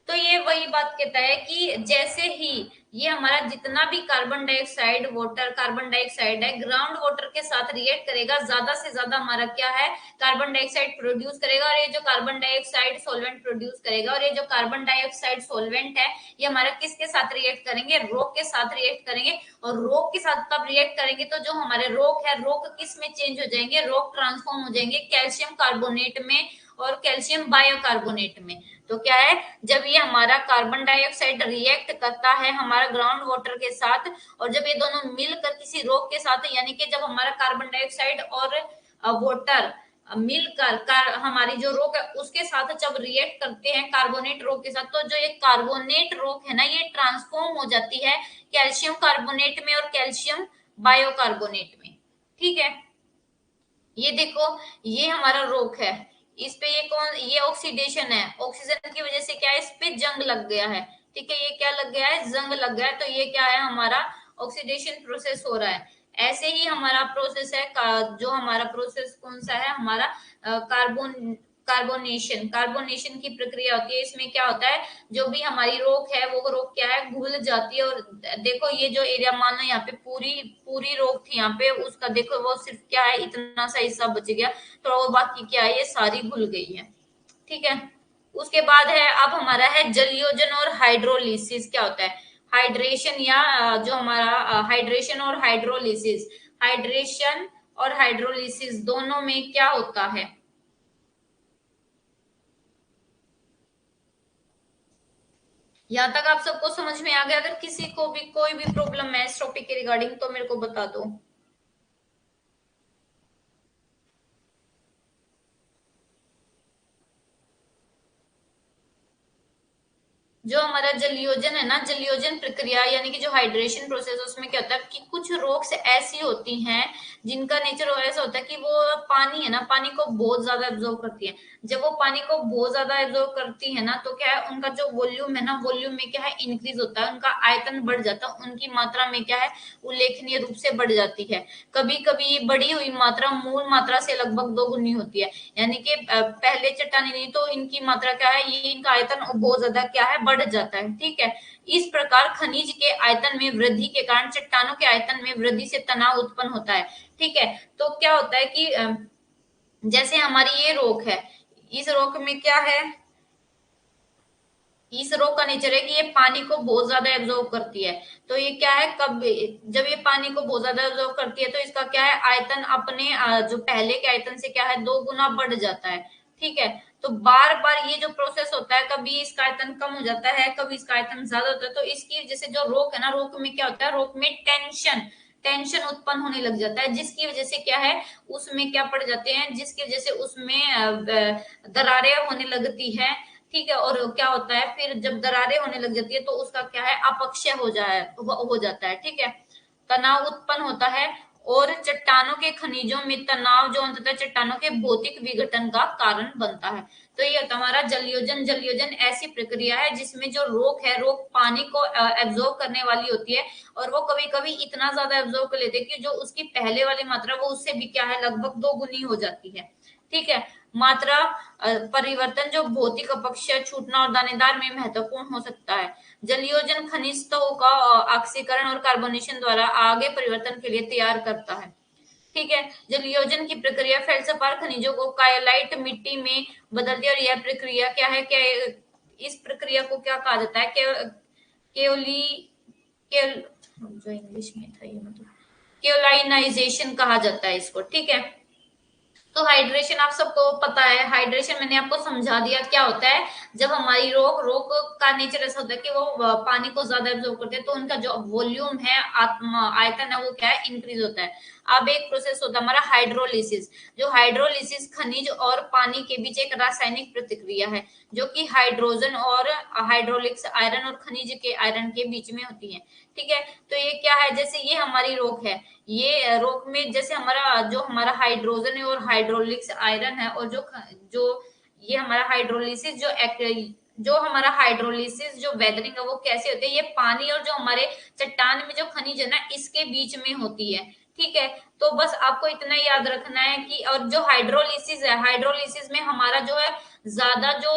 तो ये वही बात कहता है कि जैसे ही ये हमारा जितना भी carbon dioxide water carbon dioxide है ग्राउंड वाटर के साथ रिएक्ट करेगा, ज्यादा से ज्यादा हमारा क्या है, कार्बन डाइऑक्साइड प्रोड्यूस करेगा, और ये जो कार्बन डाइऑक्साइड सॉल्वेंट प्रोड्यूस करेगा, और ये जो कार्बन डाइऑक्साइड सॉल्वेंट है ये हमारा किसके साथ रिएक्ट करेंगे, रॉक के साथ रिएक्ट करेंगे। और रॉक के साथ तब रिएक्ट करेंगे तो जो हमारे रॉक है, रॉक किस में चेंज हो जाएंगे, रॉक ट्रांसफॉर्म हो जाएंगे कैल्शियम कार्बोनेट में और कैल्शियम बायोकार्बोनेट में। तो क्या है, जब ये हमारा कार्बन डाइऑक्साइड रिएक्ट करता है हमारा ग्राउंड वाटर के साथ, और जब ये दोनों मिलकर किसी रॉक के साथ, यानी कि जब हमारा कार्बन डाइऑक्साइड और वाटर मिलकर हमारी जो रॉक है उसके साथ जब रिएक्ट करते हैं कार्बोनेट रॉक के साथ, तो जो ये कार्बोनेट रॉक है ना, ये ट्रांसफॉर्म हो जाती है कैल्शियम कार्बोनेट में और कैल्शियम बायोकार्बोनेट में। ठीक है, ये देखो, ये हमारा रॉक है, इस पे ये ऑक्सीडेशन है, ऑक्सीजन की वजह से क्या है, इस पे जंग लग गया है। ठीक है, ये क्या लग गया है, जंग लग गया है, तो ये क्या है, हमारा ऑक्सीडेशन प्रोसेस हो रहा है। ऐसे ही हमारा प्रोसेस है जो हमारा प्रोसेस कौन सा है, हमारा कार्बोनेशन, कार्बोनेशन की प्रक्रिया होती है। इसमें क्या होता है, जो भी हमारी रोक है वो रोक क्या है, घुल जाती है। और देखो ये जो एरिया, मान लो यहाँ पे पूरी पूरी रोक थी, यहाँ पे उसका देखो वो सिर्फ क्या है, इतना सा हिस्सा बच गया, तो वो बाकी क्या है, ये सारी घुल गई है। ठीक है, उसके बाद है अब हमारा है जलयोजन और हाइड्रोलिसिस। क्या होता है, हाइड्रेशन या जो हमारा हाइड्रेशन और हाइड्रोलिसिस, हाइड्रेशन और हाइड्रोलिसिस दोनों में क्या होता है। यहाँ तक आप सबको समझ में आ गया? अगर किसी को भी कोई भी प्रॉब्लम है इस टॉपिक के रिगार्डिंग तो मेरे को बता दो। जो हमारा जलयोजन है ना, जलयोजन प्रक्रिया यानी कि जो हाइड्रेशन प्रोसेस है, उसमें क्या होता है कि कुछ रॉक्स ऐसी होती हैं जिनका नेचर ऐसा होता है कि वो पानी है ना, पानी को बहुत ज्यादा एब्जॉर्ब करती है। जब वो पानी को बहुत ज्यादा एब्जॉर्ब करती है ना, तो क्या है, उनका जो वॉल्यूम है ना, वॉल्यूम में क्या है, इंक्रीज होता है, उनका आयतन बढ़ जाता है, उनकी मात्रा में क्या है, उल्लेखनीय रूप से बढ़ जाती है। कभी कभी बढ़ी हुई मात्रा मूल मात्रा से लगभग दोगुनी होती है, यानी कि पहले चट्टानी नहीं तो इनकी मात्रा क्या है, ये इनका आयतन बहुत ज्यादा क्या है, बढ़ जाता है। ठीक है, इस प्रकार खनिज के आयतन में वृद्धि के कारण चट्टानों के आयतन में वृद्धि से तनाव उत्पन्न होता है। ठीक है, तो क्या होता है कि जैसे हमारी ये रोक है, इस रोक में क्या है, इस रोग का नेचर है कि ये पानी को बहुत ज्यादा एब्जॉर्ब करती है। तो ये क्या है, कब जब ये पानी को बहुत ज्यादा एब्जॉर्ब करती है तो इसका क्या है, आयतन अपने जो पहले के आयतन से क्या है, 2 गुना बढ़ जाता है। ठीक है, तो बार बार ये जो प्रोसेस होता है, कभी इसका आयतन कम हो जाता है, कभी इसका आयतन ज्यादा होता है। तो इसकी वजह से जो रोक है ना, रोक में क्या होता है, रोक में टेंशन टेंशन उत्पन्न होने लग जाता है, जिसकी वजह से क्या है, उसमें क्या पड़ जाते हैं, जिसकी वजह से उसमें दरारें होने लगती है। ठीक है, और क्या होता है फिर जब दरारें होने लग जाती है तो उसका क्या है, अपक्षय हो जाता है। ठीक है, तनाव उत्पन्न होता है, और चट्टानों के खनिजों में तनाव जो अंततः चट्टानों के भौतिक विघटन का कारण बनता है। तो ये होता है हमारा जलयोजन। जलयोजन ऐसी प्रक्रिया है जिसमें जो रोक है, रोक पानी को एब्जॉर्ब करने वाली होती है, और वो कभी कभी इतना ज्यादा एब्जॉर्ब कर लेते हैं कि जो उसकी पहले वाली मात्रा वो उससे भी क्या है, लगभग 2 गुनी हो जाती है। ठीक है, मात्रा परिवर्तन जो भौतिक अपक्षय, छूटना और दानेदार में महत्वपूर्ण हो सकता है। जलयोजन खनिज तत्वों का ऑक्सीकरण और कार्बोनेशन द्वारा आगे परिवर्तन के लिए तैयार करता है। ठीक है, जलयोजन की प्रक्रिया फेल्सपार खनिजों को कायलाइट मिट्टी में बदलती है, और यह प्रक्रिया क्या है, क्या इस प्रक्रिया को क्या कहा जाता है, केवली केवल जो इंग्लिश में था ये, मतलब केवलाइनाइजेशन कहा जाता है इसको। ठीक है, तो हाइड्रेशन आप सबको पता है, हाइड्रेशन मैंने आपको समझा दिया क्या होता है। जब हमारी रोग रोग का नेचर ऐसा होता है कि वो पानी को ज्यादा एब्जॉर्ब करते हैं, तो उनका जो वॉल्यूम है, आयतन है, वो क्या है, इंक्रीज होता है। अब एक प्रोसेस होता है हमारा हाइड्रोलिसिस। जो हाइड्रोलिसिस खनिज और पानी के बीच एक रासायनिक प्रतिक्रिया है, जो कि हाइड्रोजन और हाइड्रोलिक्स आयरन और खनिज के आयरन के बीच में होती है। ठीक है, तो ये क्या है, जैसे ये हमारी रोक है, ये रोक में जैसे हमारा जो हमारा हाइड्रोजन है और हाइड्रोलिक्स आयरन है, और जो ये हमारा हाइड्रोलिसिस जो हमारा हाइड्रोलिसिस जो वेदरिंग है वो कैसे होती है, ये पानी और जो हमारे चट्टान में जो खनिज है ना, इसके बीच में होती है। ठीक है, तो बस आपको इतना याद रखना है कि, और जो हाइड्रोलिसिस है, हाइड्रोलिसिस में हमारा जो है ज्यादा जो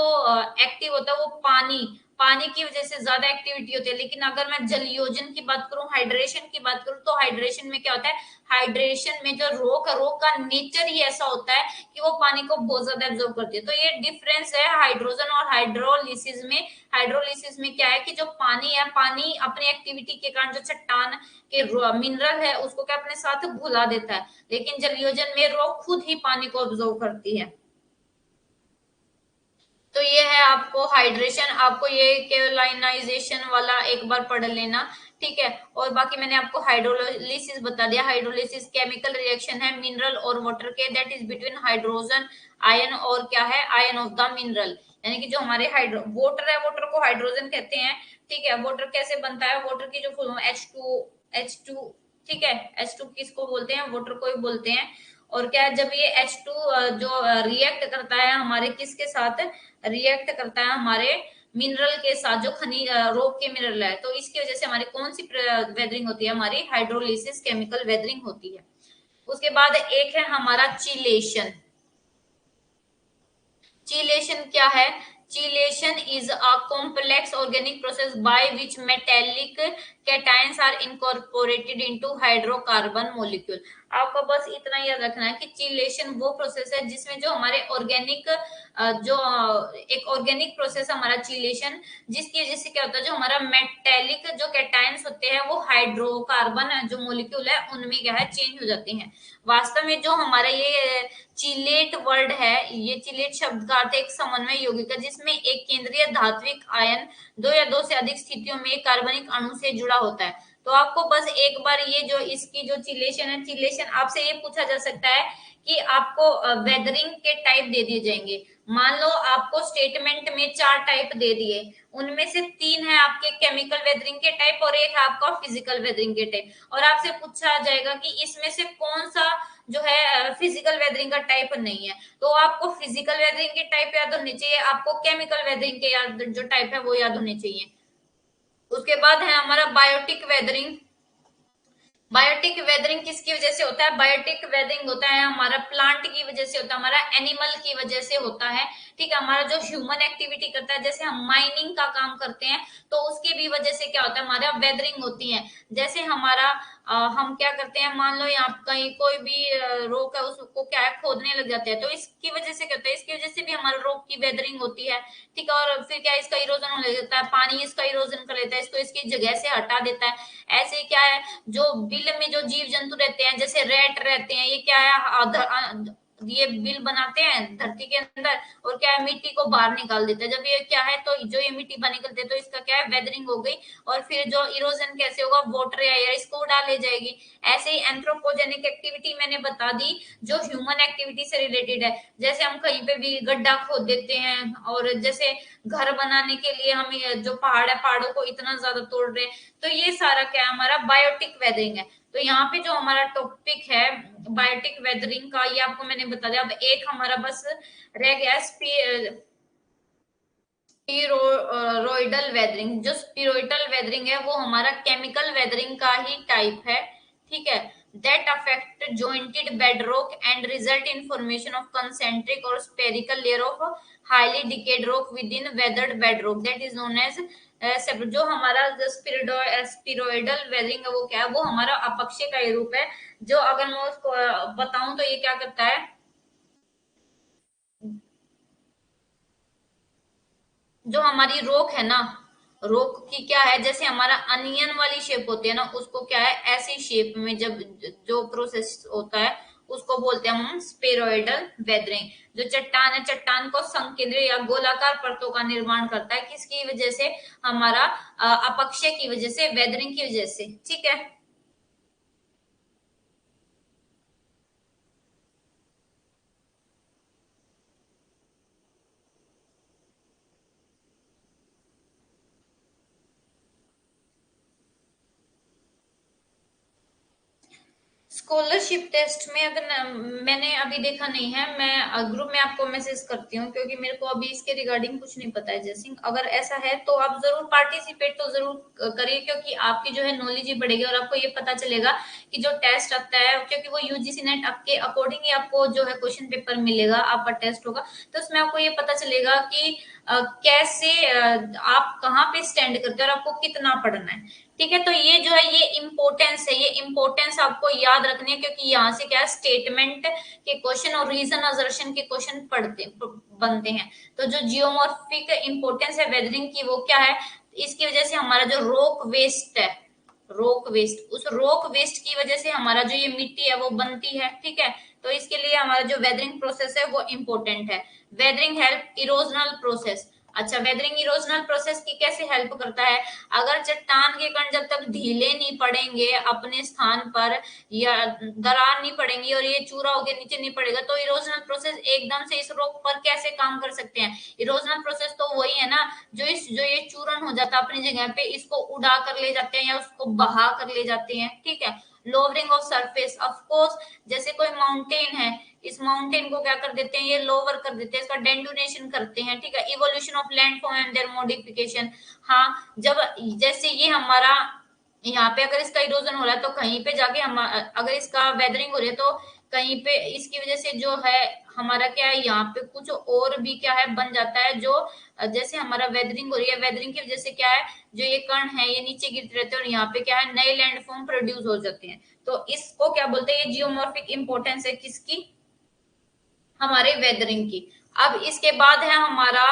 एक्टिव होता है वो पानी पानी की वजह से ज्यादा एक्टिविटी होती है। लेकिन अगर मैं जलयोजन की बात करूं, हाइड्रेशन की बात करूं, तो हाइड्रेशन में क्या होता है, हाइड्रेशन में जो रोक है, रोक का नेचर ही ऐसा होता है कि वो पानी को बहुत ज्यादा एब्जॉर्ब करती है। तो ये डिफरेंस है हाइड्रोजन और हाइड्रोलिसिस में। हाइड्रोलिसिस में क्या है कि जो पानी है, पानी अपनी एक्टिविटी के कारण जो चट्टान के मिनरल है उसको क्या अपने साथ घुला देता है, लेकिन जलयोजन में रोक खुद ही पानी को एब्जॉर्ब करती है। तो ये है आपको हाइड्रेशन, आपको ये केवलाइनाइजेशन वाला एक बार पढ़ लेना, ठीक है। और बाकी मैंने आपको हाइड्रोलिसिस बता दिया। हाइड्रोलिसिस केमिकल रिएक्शन है मिनरल और वाटर के, that is between hydrogen ion और क्या है, आयन ऑफ द मिनरल, यानी कि जो हमारे हाइड्रो वाटर है, वाटर को हाइड्रोजन कहते हैं, ठीक है। वाटर कैसे बनता है, वाटर की जो फुल H2, ठीक है। H2 किसको बोलते हैं, वाटर को ही बोलते हैं। और क्या है, जब ये H2 जो रिएक्ट करता है हमारे किसके साथ, रिएक्ट करता है हमारे मिनरल के साथ, जो खनिज रोक के मिनरल है, तो इसकी वजह से हमारी कौन सी वेदरिंग होती है, हमारी हाइड्रोलिसिस केमिकल वेदरिंग होती है। उसके बाद एक है हमारा चिलेशन। चिलेशन क्या है, chelation is a complex organic process by which metallic cations are incorporated into hydrocarbon molecule. आपको बस इतना याद रखना है कि चिलेशन वो प्रोसेस है जिसमें जो हमारे ऑर्गेनिक जो एक ऑर्गेनिक प्रोसेस हमारा चिलेशन, जिसकी वजह से क्या होता है, जो हमारा मेटेलिक जो कैटायंस होते हैं वो हाइड्रोकार्बन जो मॉलिक्यूल है उनमें क्या है, चेंज हो जाते हैं। वास्तव में जो हमारा ये चिलेट वर्ड है, ये चिलेट शब्द का अर्थ एक समन्वय यौगिक है जिसमें एक केंद्रीय धात्विक आयन दो या दो से अधिक स्थितियों में एक कार्बनिक अणु से जुड़ा होता है। तो आपको बस एक बार ये जो इसकी जो चिलेशन है, चिलेशन आपसे ये पूछा जा सकता है कि आपको वेदरिंग के टाइप दे दिए जाएंगे। मान लो आपको स्टेटमेंट में 4 टाइप दे दिए, उनमें से 3 है आपके केमिकल वेदरिंग के टाइप और एक है आपका फिजिकल वेदरिंग के टाइप, और आपसे पूछा जाएगा कि इसमें से कौन सा जो है फिजिकल वेदरिंग का टाइप नहीं है, तो आपको फिजिकल वेदरिंग के टाइप याद होने चाहिए, आपको केमिकल वेदरिंग के याद जो टाइप है वो याद होने चाहिए। उसके बाद है हमारा बायोटिक वेदरिंग। बायोटिक वेदरिंग किसकी वजह से होता है, बायोटिक वेदरिंग होता है हमारा प्लांट की वजह से होता है, हमारा एनिमल की वजह से होता है, ठीक है। हमारा जो ह्यूमन एक्टिविटी करता है, जैसे हम माइनिंग का काम करते हैं तो उसकी भी वजह से क्या होता है, हमारा वेदरिंग होती है। जैसे हमारा हम क्या करते हैं, मान लो यहाँ कहीं कोई भी रोक है, उसको क्या है, खोदने लग जाते हैं, तो इसकी वजह से क्या होता है, इसकी वजह से भी हमारे रोक की वेदरिंग होती है, ठीक है। और फिर क्या, इसका इरोजन होने लग जाता है, पानी इसका इरोजन कर लेता है, इसको इसकी जगह से हटा देता है। ऐसे ही क्या है, जो बिल में जो जीव जंतु रहते हैं, जैसे रेट रहते हैं, ये क्या है, ये बिल बनाते हैं धरती के अंदर और क्या है, मिट्टी को बाहर निकाल देते हैं। जब ये क्या है, तो जो ये मिट्टी बाहर निकलते हैं तो इसका क्या है, वेदरिंग हो गई। और फिर जो इरोजन कैसे होगा, वाटर या एयर इसको उड़ा ले जाएगी। ऐसे ही एंथ्रोपोजेनिक एक्टिविटी मैंने बता दी, जो ह्यूमन एक्टिविटी से रिलेटेड है, जैसे हम कहीं पे भी गड्ढा खोद देते हैं, और जैसे घर बनाने के लिए हम जो पहाड़ है, पहाड़ों को इतना ज्यादा तोड़ रहे हैं, तो ये सारा क्या है, हमारा बायोटिक वेदरिंग है। तो यहाँ पे जो हमारा टॉपिक है बायोटिक वेदरिंग का, ये आपको मैंने बता दिया। अब एक हमारा बस रह गया स्पीरोइडल वेदरिंग। जो स्पीरोइडल वेदरिंग है वो हमारा केमिकल वेदरिंग का ही टाइप है, ठीक है। That affect jointed bedrock and result in formation of concentric or spherical layer of highly decayed rock within weathered bedrock, that is known as जो हमारा स्पीरोइडल वेदरिंग है वो क्या है, वो हमारा अपक्षय का ही रूप है। जो अगर मैं उसको बताऊं तो ये क्या करता है, जो हमारी रोक है ना, रोक की क्या है, जैसे हमारा अनियन वाली शेप होती है ना, उसको क्या है, ऐसी शेप में जब जो प्रोसेस होता है उसको बोलते हैं हम स्पेरोइडल वेदरिंग। जो चट्टान है, चट्टान को संकेंद्रीय या गोलाकार परतों का निर्माण करता है, किसकी वजह से, हमारा अपक्षय की वजह से, वेदरिंग की वजह से, ठीक है। स्कॉलरशिप टेस्ट में अगर मैंने अभी देखा नहीं है, मैं ग्रुप में आपको मैसेज करती हूँ, क्योंकि मेरे को अभी इसके रिगार्डिंग कुछ नहीं पता है जयसिंह। अगर ऐसा है तो आप जरूर पार्टिसिपेट तो जरूर करिए, क्योंकि आपकी जो है नॉलेज ही बढ़ेगी और आपको ये पता चलेगा कि जो टेस्ट आता है, क्योंकि वो यूजीसी नेट के अकॉर्डिंग ही आपको जो है क्वेश्चन पेपर मिलेगा, आपका टेस्ट होगा, तो उसमें आपको ये पता चलेगा कि कैसे आप कहाँ पे स्टैंड करते हो और आपको कितना पढ़ना है, ठीक है। तो ये जो है, ये इम्पोर्टेंस है, ये इम्पोर्टेंस आपको याद रखनी है, क्योंकि यहाँ से क्या स्टेटमेंट के क्वेश्चन और रीजन असर्शन के क्वेश्चन बनते हैं। तो जो जियोमॉर्फिक इम्पोर्टेंस है वेदरिंग की, वो क्या है, इसकी वजह से हमारा जो रॉक वेस्ट है, रॉक वेस्ट, उस रॉक वेस्ट की वजह से हमारा जो ये मिट्टी है वो बनती है, ठीक है। तो इसके लिए हमारा जो वेदरिंग प्रोसेस है वो इम्पोर्टेंट है। Weathering help erosional process. अच्छा, वेदरिंग इरोजनल प्रोसेस की कैसे हेल्प करता है? अगर चट्टान के कण जब तक ढीले नहीं पड़ेंगे अपने स्थान पर, या दरार नहीं पड़ेंगी और ये चूरा होकर नीचे नहीं पड़ेगा, तो इरोजनल प्रोसेस एकदम से इस रॉक पर कैसे काम कर सकते हैं? इरोजनल प्रोसेस तो वही है ना, जो ये चूरन हो जाता है अपनी जगह पे, इसको उड़ा कर ले जाते हैं या उसको बहा कर ले जाते हैं, ठीक है। Lowering of surface, of course, जैसे कोई माउंटेन है, इस माउंटेन को क्या कर देते हैं, ये लोअर कर देते हैं, इसका डेंडुनेशन करते हैं, ठीक है। Evolution of landform and their modification. हाँ, जब जैसे ये हमारा यहाँ पे अगर इसका इरोजन हो रहा है तो कहीं पे जाके हम, अगर इसका वेदरिंग हो रही है तो कहीं पे इसकी वजह से जो है हमारा क्या है, यहाँ पे कुछ और भी क्या है बन जाता है, जो जैसे हमारा वेदरिंग हो रही है, वेदरिंग की वजह से क्या है, जो ये कण है ये नीचे गिरते रहते हैं और यहाँ पे क्या है, नए लैंडफॉर्म प्रोड्यूस हो जाते हैं। तो इसको क्या बोलते हैं, ये जियोमॉर्फिक इंपोर्टेंस है किसकी, हमारे वेदरिंग की। अब इसके बाद है हमारा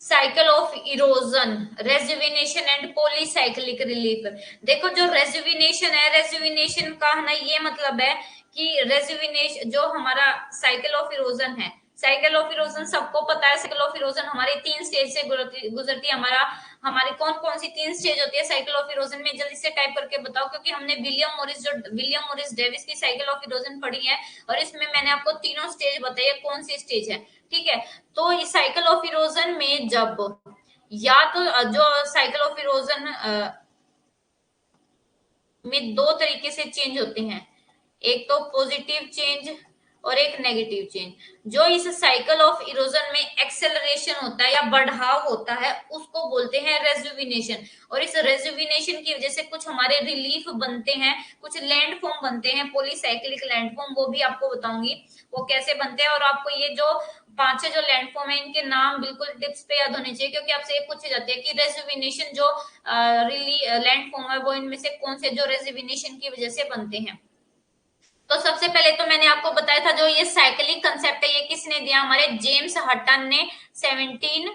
cycle of erosion, rejuvenation and polycyclic relief. देखो जो रेजुविनेशन है, रेजुविनेशन का ना ये मतलब है कि रेजुविनेशन जो हमारा साइकिल ऑफ इरोजन है, साइकिल ऑफ इरोजन सबको पता है, साइकिल ऑफ इरोजन हमारे 3 स्टेज से गुजरती है। हमारी कौन कौन सी 3 स्टेज होती है साइकिल ऑफ इरोजन में, जल्दी से टाइप करके बताओ, क्योंकि हमने विलियम मॉरिस डेविस की साइकिल ऑफ इरोजन पढ़ी है और इसमें मैंने आपको तीनों स्टेज बताई है, कौन सी स्टेज है, ठीक है। तो इस साइकिल ऑफ इरोजन में जब, या तो जो साइकिल ऑफ इरोजन में दो तरीके से चेंज होते हैं, एक तो पॉजिटिव चेंज और एक नेगेटिव चेंज। जो इस साइकिल ऑफ इरोजन में एक्सेलरेशन होता है या बढ़ाव होता है उसको बोलते हैं रेजुविनेशन। और इस रेजुविनेशन की वजह से कुछ हमारे रिलीफ बनते हैं, कुछ लैंडफॉर्म बनते हैं, पॉलीसाइक्लिक लैंडफॉर्म, वो भी आपको बताऊंगी वो कैसे बनते हैं। और आपको ये जो 5 जो लैंडफॉर्म है इनके नाम बिल्कुल टिप्स पे याद होने चाहिए, क्योंकि आपसे ये पूछे जाते हैं कि रेजुविनेशन जो लैंडफॉर्म है वो इनमें से कौन से जो रेजुविनेशन की वजह से बनते हैं। तो सबसे पहले तो मैंने आपको बताया था जो ये साइकिलिक कंसेप्ट है ये किसने दिया, हमारे जेम्स हटन ने 17,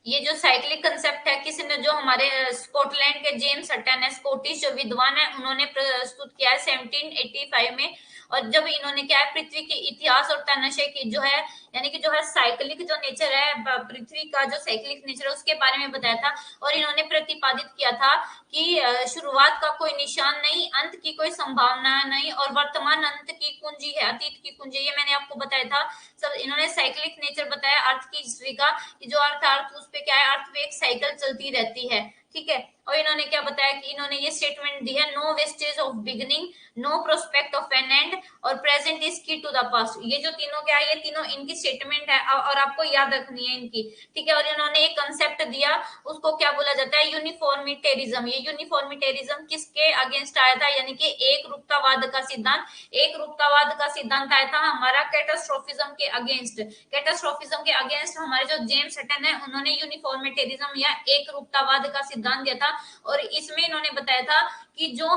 ये जो साइक्लिक कंसेप्ट है किसने, जो हमारे स्कॉटलैंड के जेम्स हटन है, स्कॉटिश जो विद्वान है, उन्होंने प्रस्तुत किया है 1785 में। और जब इन्होंने क्या है, पृथ्वी के इतिहास और तनाशे की जो है, यानी कि जो है साइक्लिक जो नेचर है पृथ्वी का, जो साइक्लिक नेचर है उसके बारे में बताया था। और इन्होंने प्रतिपादित किया था कि शुरुआत का कोई निशान नहीं, अंत की कोई संभावना नहीं, और वर्तमान अंत की कुंजी है, अतीत की कुंजी, ये मैंने आपको बताया था। सब इन्होंने साइक्लिक नेचर बताया अर्थ की हिस्ट्री का, कि जो अर्थ उस पे क्या है, अर्थ पे एक साइकिल चलती रहती है, ठीक है। और इन्होंने क्या बताया कि इन्होंने ये स्टेटमेंट दी है, no wastage of beginning, no prospect of an end, और present is key to the past. ये जो तीनों क्या है, ये तीनों इनकी स्टेटमेंट है और आपको याद रखनी है इनकी, ठीक है। और इन्होंने एक कंसेप्ट दिया, उसको क्या बोला जाता है, यूनिफॉर्मिटेरिज्म। ये यूनिफॉर्मिटेरिज्म किसके अगेंस्ट आया था, यानी कि एक रूपतावाद का सिद्धांत, एक रूपतावाद का सिद्धांत आया था हमारा कैटास्ट्रोफिज्म के अगेंस्ट। कैटास्ट्रोफिज्म के अगेंस्ट हमारे जो जेम्स हटन है उन्होंने यूनिफॉर्मिटेरिज्म या एक रूपतावाद का सिद्धांत दिया था। और इसमें इन्होंने बताया था कि जो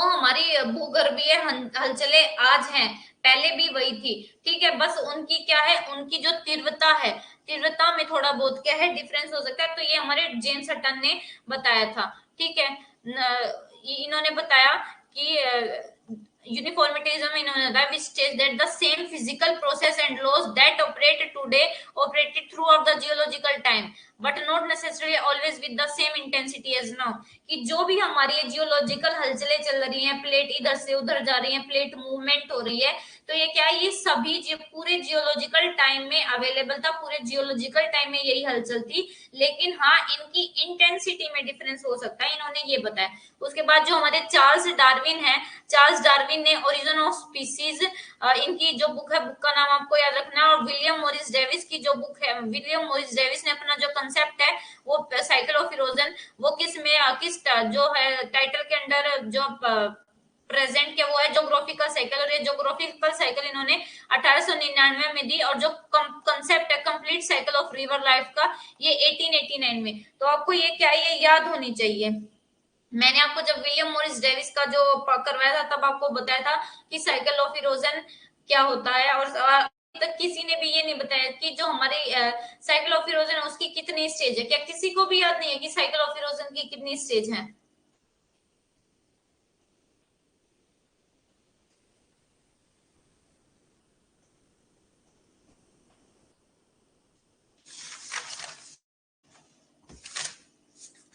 हमारी भूगर्भीय हलचलें आज हैं पहले भी वही थी, ठीक है। बस उनकी क्या है, उनकी जो तीव्रता है, तीव्रता में थोड़ा बहुत क्या है डिफरेंस हो सकता है। तो ये हमारे जेम्स हटन ने बताया था, ठीक है। इन्होंने बताया कि uniformitism in another which states that the same physical process and laws that operate today operated throughout the geological time but not necessarily always with the same intensity as now। कि जो भी हमारी जियोलॉजिकल हलचलें चल रही हैं, plate इधर से उधर जा रही हैं, प्लेट मूवमेंट हो रही है, तो ये क्या है, ये सभी पूरे जियोलॉजिकल टाइम में अवेलेबल था, पूरे जियोलॉजिकल टाइम में यही हलचल थी। लेकिन हाँ, इनकी इंटेंसिटी में डिफरेंस हो सकता है, इन्होंने ये बताया। उसके बाद जो हमारे चार्ल्स डार्विन है, चार्ल्स डार्विन ने ओरिजिन ऑफ स्पीसीज, इनकी जो बुक है, बुक का नाम आपको याद रखना है। और विलियम मॉरिस डेविस की जो बुक है, विलियम मॉरिस डेविस ने अपना जो कंसेप्ट है वो साइकिल ऑफ इरोजन, वो किस में किस जो है टाइटल के अंडर जो प्रेजेंट के वो है ज्योग्राफिकल साइकिल। और ये ज्योग्राफिकल साइकिल इन्होंने 1899 में दी। और जो कंसेप्ट है complete cycle of river life का, ये 1889 में। तो आपको ये क्या है, ये याद होनी चाहिए। मैंने आपको जब विलियम मॉरिस डेविस का जो करवाया था तब आपको बताया था कि साइकिल ऑफ इरोजन क्या होता है। और तक किसी ने भी ये नहीं बताया कि जो हमारे साइकिल ऑफ इरोजन है उसकी कितनी स्टेज है। क्या किसी को भी याद नहीं है कि साइकिल ऑफ इरोजन की कितनी स्टेज है?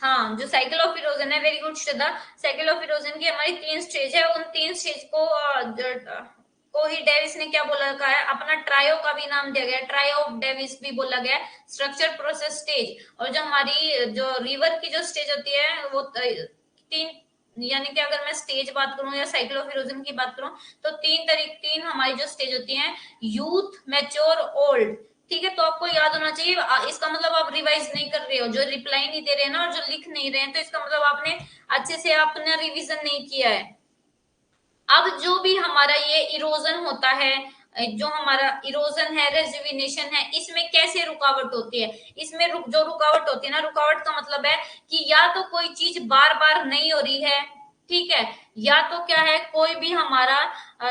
हाँ, जो साइकिल ऑफ इरोजन है, very good Shraddha, cycle of erosion की हमारी 3 स्टेज है। उन 3 स्टेज को ही डेविस ने क्या बोला रखा है, अपना ट्रायो का भी नाम दिया गया है, ट्रायो ऑफ डेविस भी बोला गया है, स्ट्रक्चर प्रोसेस स्टेज। और जो हमारी जो रिवर की जो स्टेज होती है वो 3, यानी कि अगर मैं स्टेज बात करूं या साइकिल ऑफ इरोजन की बात करूं तो 3 हमारी जो स्टेज होती है, यूथ, मैच्योर, ओल्ड। ठीक है, तो आपको याद होना चाहिए। इसका मतलब आप रिवाइज नहीं कर रहे हो, जो रिप्लाई नहीं दे रहे हैं ना और जो लिख नहीं रहे हैं, तो इसका मतलब आपने अच्छे से अपना रिवीजन नहीं किया है। अब जो भी हमारा ये इरोजन होता है, जो हमारा इरोजन है, रेजिविनेशन है, इसमें कैसे रुकावट होती है? इसमें जो रुकावट होती है ना, रुकावट का मतलब है कि या तो कोई चीज बार बार नहीं हो रही है, ठीक है, या तो क्या है, कोई भी हमारा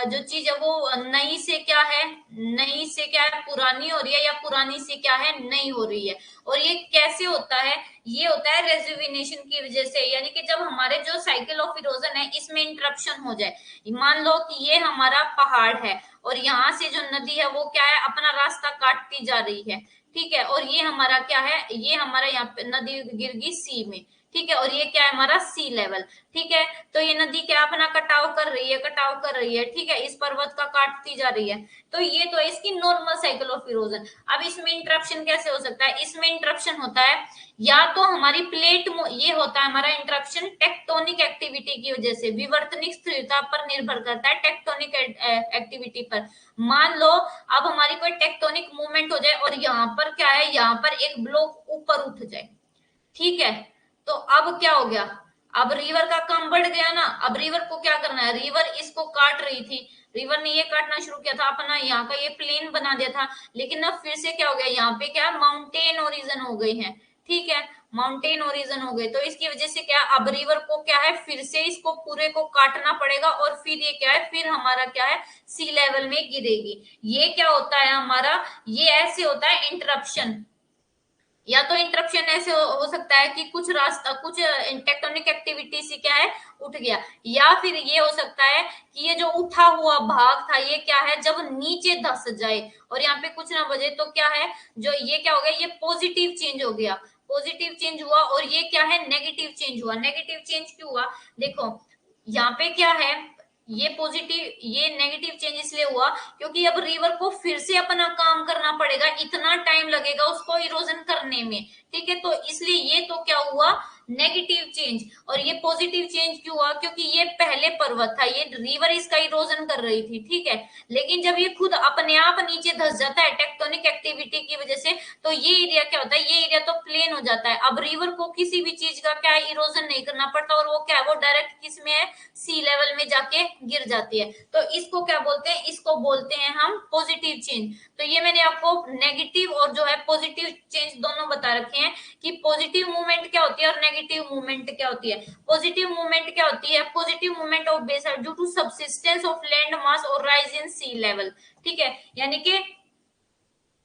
जो चीज है वो नई से क्या है, नई से क्या है, पुरानी हो रही है, या पुरानी से क्या है, नई हो रही है। और ये कैसे होता है? ये होता है रेजुविनेशन की वजह से, यानी कि जब हमारे जो साइकिल ऑफ इरोजन है इसमें इंटरप्शन हो जाए। मान लो कि ये हमारा पहाड़ है और यहाँ से जो नदी है वो क्या है, अपना रास्ता काटती जा रही है, ठीक है, और ये हमारा क्या है, ये हमारा यहाँ पे नदी गिर गई सी में, ठीक है, और ये क्या है, हमारा सी लेवल, ठीक है। तो ये नदी क्या अपना कटाव कर रही है, कटाव कर रही है, ठीक है, इस पर्वत का काटती जा रही है। तो ये तो है इसकी नॉर्मल साइकिल ऑफ इरोजन। अब इसमें इंटरप्शन कैसे हो सकता है? इसमें इंटरप्शन होता है या तो हमारी प्लेट, ये होता है हमारा इंटरप्शन टेक्टोनिक एक्टिविटी की वजह से, विवर्तनिक स्थिरता पर निर्भर करता है, टेक्टोनिक एक्टिविटी पर। मान लो अब हमारी कोई टेक्टोनिक मूवमेंट हो जाए और यहाँ पर क्या है, यहाँ पर एक ब्लॉक ऊपर उठ जाए, ठीक है, तो अब क्या हो गया, अब रिवर का काम बढ़ गया ना। अब रिवर को क्या करना है, रिवर इसको काट रही थी, रिवर ने ये काटना शुरू किया था, अपना यहाँ का ये प्लेन बना दिया था, लेकिन अब फिर से क्या हो गया, यहाँ पे क्या माउंटेन ओरिजन हो गई है, ठीक है, माउंटेन ओरिजन हो गए, तो इसकी वजह से क्या, अब रिवर को क्या है, फिर से इसको पूरे को काटना पड़ेगा और फिर ये क्या है, फिर हमारा क्या है, सी लेवल में गिरेगी। ये क्या होता है हमारा, ये ऐसे होता है इंटरप्शन। या तो इंटरप्शन ऐसे हो सकता है कि कुछ रास्ता, कुछ टेक्टोनिक एक्टिविटी से क्या है, उठ गया, या फिर ये हो सकता है कि ये जो उठा हुआ भाग था ये क्या है, जब नीचे धस जाए और यहाँ पे कुछ ना बजे, तो क्या है, जो ये क्या हो गया, ये पॉजिटिव चेंज हो गया, पॉजिटिव चेंज हुआ। और ये क्या है, नेगेटिव चेंज हुआ। नेगेटिव चेंज क्यों हुआ? देखो यहाँ पे क्या है, ये पॉजिटिव, ये नेगेटिव चेंज इसलिए हुआ क्योंकि अब रिवर को फिर से अपना काम करना पड़ेगा, इतना टाइम लगेगा उसको इरोजन करने में, ठीक है, तो इसलिए ये तो क्या हुआ, नेगेटिव चेंज। और ये पॉजिटिव चेंज क्यों हुआ? क्योंकि ये पहले पर्वत था, ये रिवर इसका इरोजन कर रही थी, ठीक है, लेकिन जब ये खुद अपने आप नीचे धस जाता है टेक्टोनिक एक्टिविटी की वजह से, तो ये एरिया क्या होता है, ये एरिया तो प्लेन हो जाता है। अब रिवर को किसी भी चीज का क्या इरोजन नहीं करना पड़ता और वो क्या है, वो डायरेक्ट किस में है, सी लेवल में जाके गिर जाती है। तो इसको क्या बोलते हैं, इसको बोलते हैं हम पॉजिटिव चेंज। तो ये मैंने आपको नेगेटिव और जो है पॉजिटिव चेंज दोनों बता रखे हैं कि पॉजिटिव मूवमेंट क्या होती है और नेगेटिव मूवमेंट क्या होती है। पॉजिटिव मूवमेंट क्या होती है? Positive movement of base due to subsistence of land mass और राइज इन सी लेवल, ठीक है, यानी कि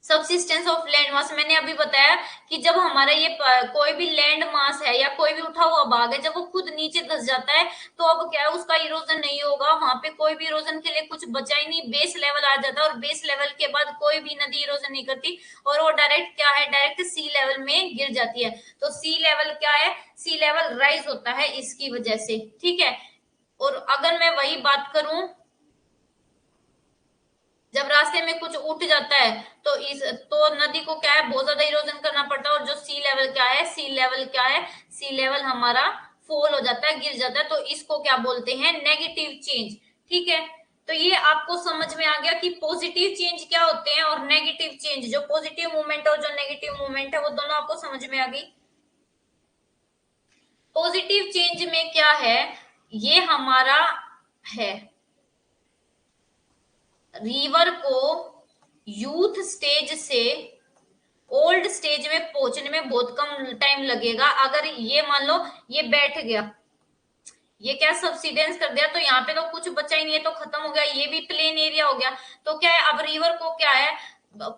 सबसिस्टेंस ऑफ लैंड मास, मैंने अभी बताया कि जब हमारा ये कोई भी लैंड मास है या कोई भी उठा हुआ भाग है, जब वो खुद नीचे धस जाता है तो अब क्या है, उसका इरोजन नहीं होगा, वहां पे कोई भी इरोजन के लिए कुछ बचा ही नहीं, बेस लेवल आ जाता है और बेस लेवल के बाद कोई भी नदी इरोजन नहीं करती और वो डायरेक्ट क्या है, डायरेक्ट सी लेवल में गिर जाती है। तो सी लेवल क्या है, सी लेवल राइज होता है इसकी वजह से, ठीक है। और अगर मैं वही बात करूं, जब रास्ते में कुछ उठ जाता है तो इस, तो नदी को क्या है, बहुत ज्यादा इरोजन करना पड़ता है और जो सी लेवल क्या है, सी लेवल क्या है, सी लेवल हमारा फॉल हो जाता है, गिर जाता है, तो इसको क्या बोलते हैं, नेगेटिव चेंज, ठीक है। तो ये आपको समझ में आ गया कि पॉजिटिव चेंज क्या होते हैं और नेगेटिव चेंज, जो पॉजिटिव मूवमेंट और जो नेगेटिव मूवमेंट है वो दोनों आपको समझ में आ गई। पॉजिटिव चेंज में क्या है, ये हमारा है, रिवर को यूथ स्टेज से ओल्ड स्टेज में पहुंचने में बहुत कम टाइम लगेगा। अगर ये मान लो ये बैठ गया, ये क्या सब्सिडेंस कर दिया, तो यहाँ पे तो कुछ बचा ही नहीं है, तो खत्म हो गया, ये भी प्लेन एरिया हो गया। तो क्या है, अब रिवर को क्या है,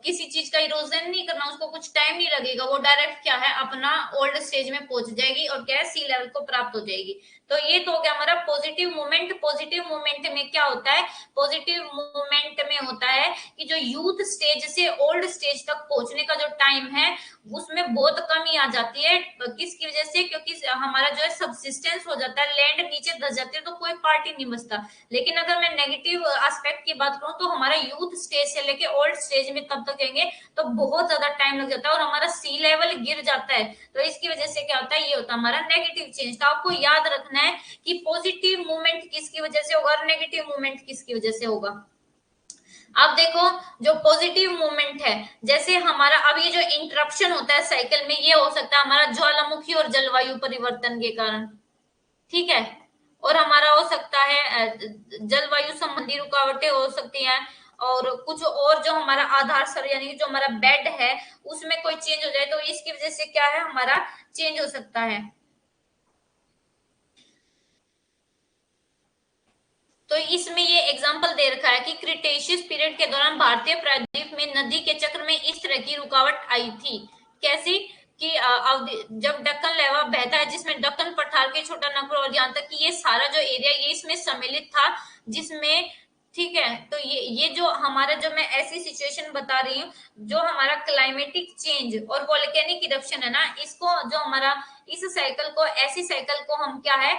किसी चीज का इरोजन नहीं करना, उसको कुछ टाइम नहीं लगेगा, वो डायरेक्ट क्या है अपना ओल्ड स्टेज में पहुंच जाएगी और क्या है सी लेवल को प्राप्त हो जाएगी। तो ये तो हो गया हमारा पॉजिटिव मूवमेंट। पॉजिटिव मूवमेंट में क्या होता है, पॉजिटिव मूवमेंट में होता है कि जो यूथ स्टेज से ओल्ड स्टेज तक पहुंचने का जो टाइम है उसमें बहुत कमी आ जाती है। किसकी वजह से, क्योंकि हमारा जो है सबसिस्टेंस हो जाता है, लैंड नीचे धस जाती है, तो कोई पार्टी नहीं बचता। लेकिन अगर मैं नेगेटिव एस्पेक्ट की बात करूं तो हमारा यूथ स्टेज से लेके ओल्ड स्टेज में तब तक जाएंगे तो बहुत ज्यादा टाइम लग जाता है और हमारा सी लेवल गिर जाता है। तो इसकी वजह से क्या होता है, ये होता है हमारा नेगेटिव चेंज। तो आपको याद रखना है कि पॉजिटिव मूवमेंट किसकी वजह से होगा और नेगेटिव मूवमेंट किसकी वजह से होगा। अब देखो, जो पॉजिटिव मूवमेंट है, जैसे हमारा अब ये जो इंटरप्शन होता है साइकिल में, ये हो सकता है हमारा ज्वालामुखी और जलवायु परिवर्तन के कारण, ठीक है। और हमारा हो सकता है जलवायु संबंधी रुकावटें हो सकती हैं, और कुछ और जो हमारा आधार स्तर यानी कि जो हमारा बेड है उसमें कोई चेंज हो जाए तो इसकी वजह से क्या है हमारा चेंज हो सकता है। तो इसमें ये एग्जांपल दे रखा है कि क्रिटेशियस पीरियड के दौरान भारतीय प्रायद्वीप में नदी के चक्र में इस तरह की रुकावट आई थी। कैसी, कि जब दक्कन लहवा बहता है जिसमें दक्कन पठार के छोटा नागपुर और यहाँ तक कि ये सारा जो एरिया ये इसमें सम्मिलित था, जिसमें, ठीक है। तो ये जो हमारा जो मैं ऐसी सिचुएशन बता रही हूँ, जो हमारा क्लाइमेटिक चेंज और वोल्केनिक इरप्शन है ना, इसको जो हमारा इस साइकिल को, ऐसी साइकिल को हम क्या है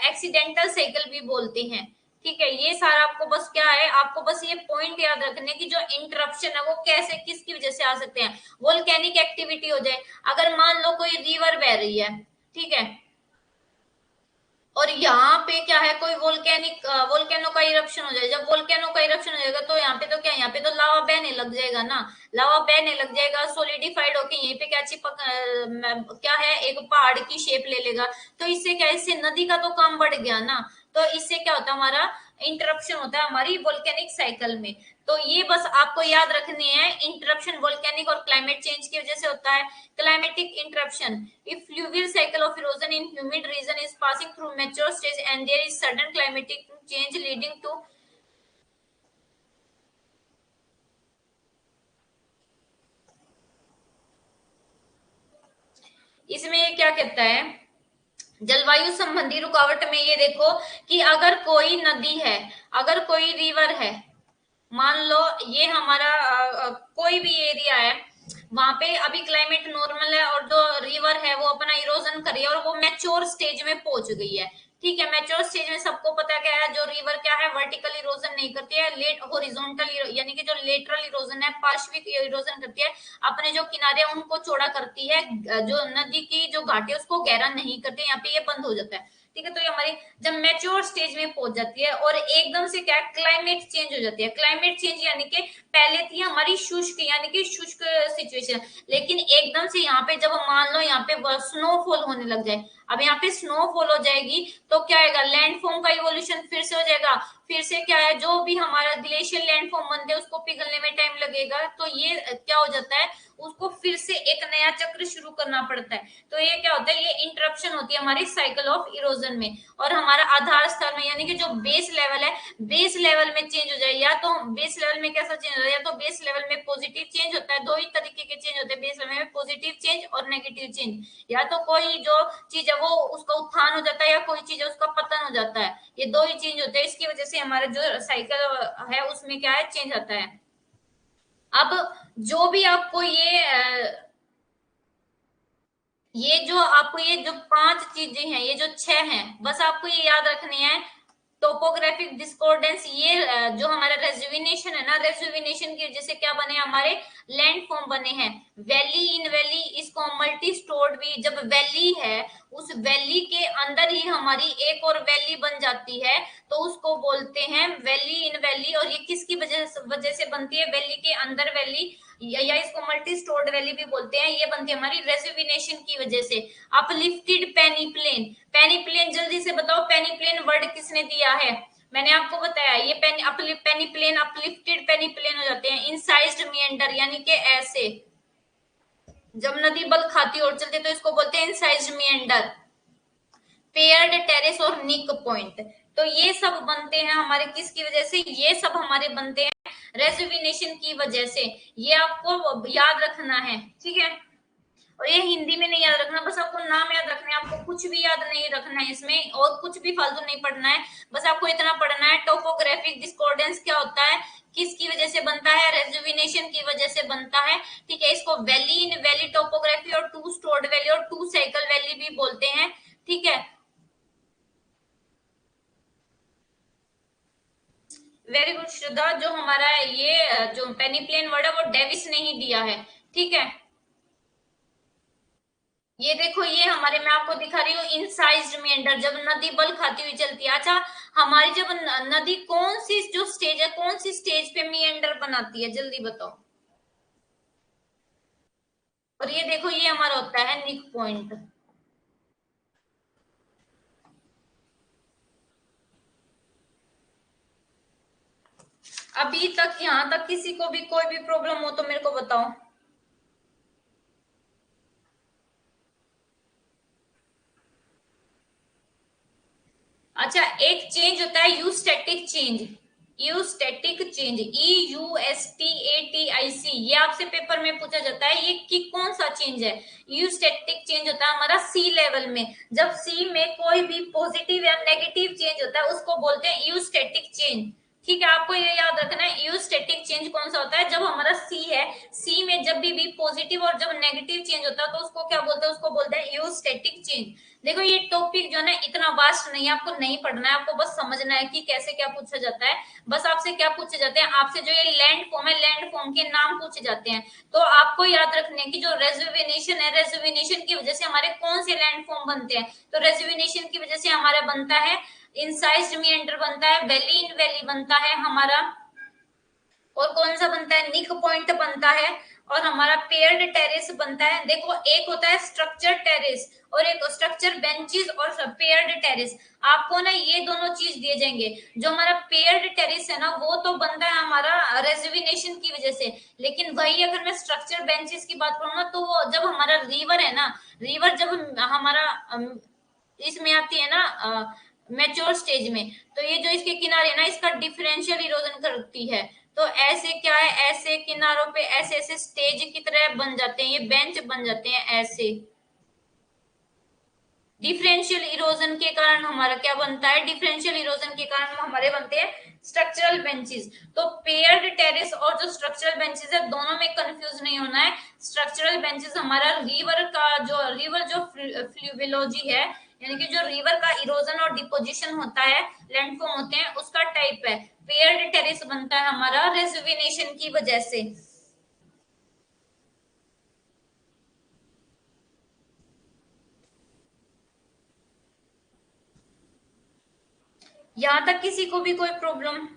एक्सीडेंटल साइकिल भी बोलते हैं। ठीक है, ये सारा आपको बस क्या है, आपको बस ये पॉइंट याद रखने की जो इंटरप्शन है वो कैसे किसकी वजह से आ सकते हैं। वोल्केनिक एक्टिविटी हो जाए, अगर मान लो कोई रिवर बह रही है, ठीक है, और यहाँ पे क्या है कोई वोल्केनो का इरप्शन हो जाए, जब वोल्केनो का इरप्शन हो जाएगा तो यहाँ पे तो क्या, यहाँ पे तो लावा बहने लग जाएगा ना, लावा बहने लग जाएगा, सोलिडिफाइड होके यहीं पे क्या चिपक क्या है एक पहाड़ की शेप ले लेगा। तो इससे क्या, इससे नदी का तो काम बढ़ गया ना। तो इससे क्या होता है, हमारा इंटरप्शन होता है हमारी वोल्केनिक साइकिल में। तो ये बस आपको याद रखने हैं, इंटरप्शन वोल्केनिक और क्लाइमेट चेंज की वजह से होता है। climatic interruption, if fluvial cycle of erosion in humid region is passing through mature stage and there is sudden climatic change leading to, इसमें ये क्या कहता है, जलवायु संबंधी रुकावट में ये देखो कि अगर कोई नदी है, अगर कोई रिवर है, मान लो ये हमारा कोई भी एरिया है, वहां पे अभी क्लाइमेट नॉर्मल है और जो रिवर है वो अपना इरोजन कर रही है और वो मैच्योर स्टेज में पहुंच गई है। ठीक है, मैच्योर स्टेज में सबको पता क्या है, जो रिवर क्या है वर्टिकल इरोजन नहीं करती है, लेट हॉरिजॉन्टल यानी कि जो लेटरल इरोजन है, पार्श्विक इरोजन करती है, अपने जो किनारे हैं उनको चौड़ा करती है, जो नदी की जो घाटी है उसको गहरा नहीं करती, यहाँ पे ये बंद हो जाता है। ठीक है, तो ये हमारी जब मैच्योर स्टेज में पहुंच जाती है और एकदम से क्या क्लाइमेट चेंज हो जाती है। क्लाइमेट चेंज यानी कि पहले थी हमारी शुष्क यानी कि शुष्क सिचुएशन, लेकिन एकदम से यहाँ पे जब मान लो यहाँ पे स्नोफॉल होने लग जाए, अब यहाँ पे स्नोफॉल हो जाएगी तो क्या आएगा, लैंडफॉर्म का इवोल्यूशन फिर से हो जाएगा। फिर से क्या है, जो भी हमारा ग्लेशियर लैंडफॉर्म बनते हैं उसको पिघलने में टाइम लगेगा, तो ये क्या हो जाता है, उसको फिर से एक नया चक्र शुरू करना पड़ता है। तो ये क्या होता है, ये इंटरप्शन होती है हमारी साइकिल ऑफ इरोजन में। और हमारा आधार स्तर में यानी कि जो बेस लेवल है, बेस लेवल में चेंज हो जाए, या तो बेस लेवल में कैसा चेंज होता है, या तो बेस लेवल में पॉजिटिव चेंज होता है, दो ही तरीके के चेंज होते हैं बेस लेवल में, पॉजिटिव चेंज और नेगेटिव चेंज। या तो कोई जो चीज है वो उसका उत्थान हो जाता है, या कोई चीज है उसका पतन हो जाता है, ये दो ही चेंज होते हैं। इसकी वजह से हमारा जो साइकिल है उसमें क्या है, चेंज आता है। अब जो भी आपको ये जो आपको ये जो पांच चीजें हैं, ये जो छह हैं, बस आपको ये याद रखनी है। टोपोग्राफिक डिस्कोर्डेंस, ये जो हमारा रेजुविनेशन है ना, रेजुविनेशन की वजह से क्या बने हमारे लैंड फॉर्म बने हैं। वैली इन वैली, इसको मल्टी स्टोर्ड भी, जब वैली है उस वैली के अंदर ही हमारी एक और वैली बन जाती है, तो उसको बोलते हैं वैली इन वैली। और ये किसकी वजह से बनती है, वैली के अंदर वैली, या इसको मल्टी स्टोर्ड वैली भी बोलते हैं, ये बनती है हमारी रेजुविनेशन की वजह से। अपलिफ्टेड पेनीप्लेन, पेनीप्लेन जल्दी से बताओ पेनीप्लेन वर्ड किसने दिया है, मैंने आपको बताया ये पेनीप्लेन अपलिफ्टेड पेनीप्लेन हो जाते हैं। इंसाइज्ड मिएंडर यानी कि ऐसे, जब नदी बल खाती और चलती तो इसको बोलते हैं इंसाइज्ड मिएंडर। पेयर्ड टेरेस और निक पॉइंट। तो ये सब बनते हैं हमारे किसकी वजह से, ये सब हमारे बनते हैं रेजुविनेशन की वजह से। ये आपको याद रखना है, ठीक है। और ये हिंदी में नहीं याद रखना, बस आपको नाम याद रखना है, आपको कुछ भी याद नहीं रखना है इसमें, और कुछ भी फालतू नहीं पढ़ना है। बस आपको इतना पढ़ना है, टोपोग्राफिक डिस्कॉर्डेंस क्या होता है, किसकी वजह से बनता है, रेजुविनेशन की वजह से बनता है, ठीक है। इसको वैली इन वैली टोपोग्राफी और टू स्टोर्ड वैली और टू साइकिल वैली भी बोलते हैं, ठीक है। वेरी गुड श्रद्धा। जो हमारा ये जो पेनिप्लेन वर्ड है वो डेविस ने ही दिया है, ठीक है। ये देखो, ये हमारे, मैं आपको दिखा रही हूँ इनसाइज्ड मेंढर, जब नदी बल खाती हुई चलती है। अच्छा, हमारी जब नदी कौन सी जो स्टेज है, कौन सी स्टेज पे मिएंडर बनाती है, जल्दी बताओ। और ये देखो, ये हमारा होता है निक पॉइंट। अभी तक यहाँ तक किसी को भी कोई भी प्रॉब्लम हो तो मेरे को बताओ। अच्छा, एक चेंज होता है यूस्टैटिक चेंज। यूस्टैटिक चेंज, EUSTATIC, ये आपसे पेपर में पूछा जाता है, ये कि कौन सा चेंज है। यूस्टैटिक चेंज होता है हमारा सी लेवल में, जब सी में कोई भी पॉजिटिव या नेगेटिव चेंज होता है उसको बोलते हैं यूस्टैटिक चेंज, ठीक है। आपको ये याद रखना है यूस्टैटिक चेंज कौन सा होता है, जब हमारा सी है, सी में जब भी पॉजिटिव और जब नेगेटिव चेंज होता है तो उसको क्या बोलते हैं, उसको बोलते हैं यूस्टैटिक चेंज। देखो, ये टॉपिक जो है इतना वास्ट नहीं है, आपको नहीं पढ़ना है, आपको बस समझना है कि कैसे क्या पूछा जाता है। बस आपसे क्या पूछे जाते हैं, आपसे जो ये लैंड फॉर्म है, लैंड फॉर्म के नाम पूछे जाते हैं। तो आपको याद रखने की जो रेजुविनेशन है, रेजुविनेशन की वजह से हमारे कौन से लैंड फॉर्म बनते हैं, तो रेजुविनेशन की वजह से हमारा बनता है इंसाइज्ड मीएंडर बनता है, वैली इन वैली बनता है हमारा, और कौन सा बनता है, निक पॉइंट बनता है, और हमारा पेयर्ड टेरेस बनता है। देखो, एक होता है स्ट्रक्चर टेरेस और एक स्ट्रक्चर बेंचेस और पेयर्ड टेरेस। आपको ना ये दोनों चीज दिए जाएंगे। जो हमारा पेयर्ड टेरेस है ना, वो तो बनता है हमारा रेजोविनेशन की वजह से, लेकिन वही अगर मैं स्ट्रक्चर बेंचेस की बात करूँ ना, तो वो जब हमारा रिवर है ना, रिवर जब हमारा इसमें आती है ना मैच्योर स्टेज में, तो ये जो इसके किनारे ना, इसका डिफरेंशियल इरोजन करती है। तो ऐसे क्या है, ऐसे किनारों पे ऐसे ऐसे स्टेज की तरह बन जाते हैं, ये बेंच बन जाते हैं ऐसे। डिफरेंशियल इरोजन के कारण हमारा क्या बनता है, डिफरेंशियल इरोजन के कारण हमारे बनते हैं स्ट्रक्चरल बेंचेस। तो पेयर्ड टेरेस और जो स्ट्रक्चरल बेंचेस है, दोनों में कंफ्यूज नहीं होना है। स्ट्रक्चरल बेंचेस हमारा रिवर जो फ्लूवियोलॉजी है, यानी कि जो रिवर का इरोजन और डिपोजिशन होता है, लैंडफॉर्म होते हैं, उसका टाइप है। पेयर्ड टेरेस बनता है हमारा रेजुविनेशन की वजह से। यहाँ तक किसी को भी कोई प्रॉब्लम?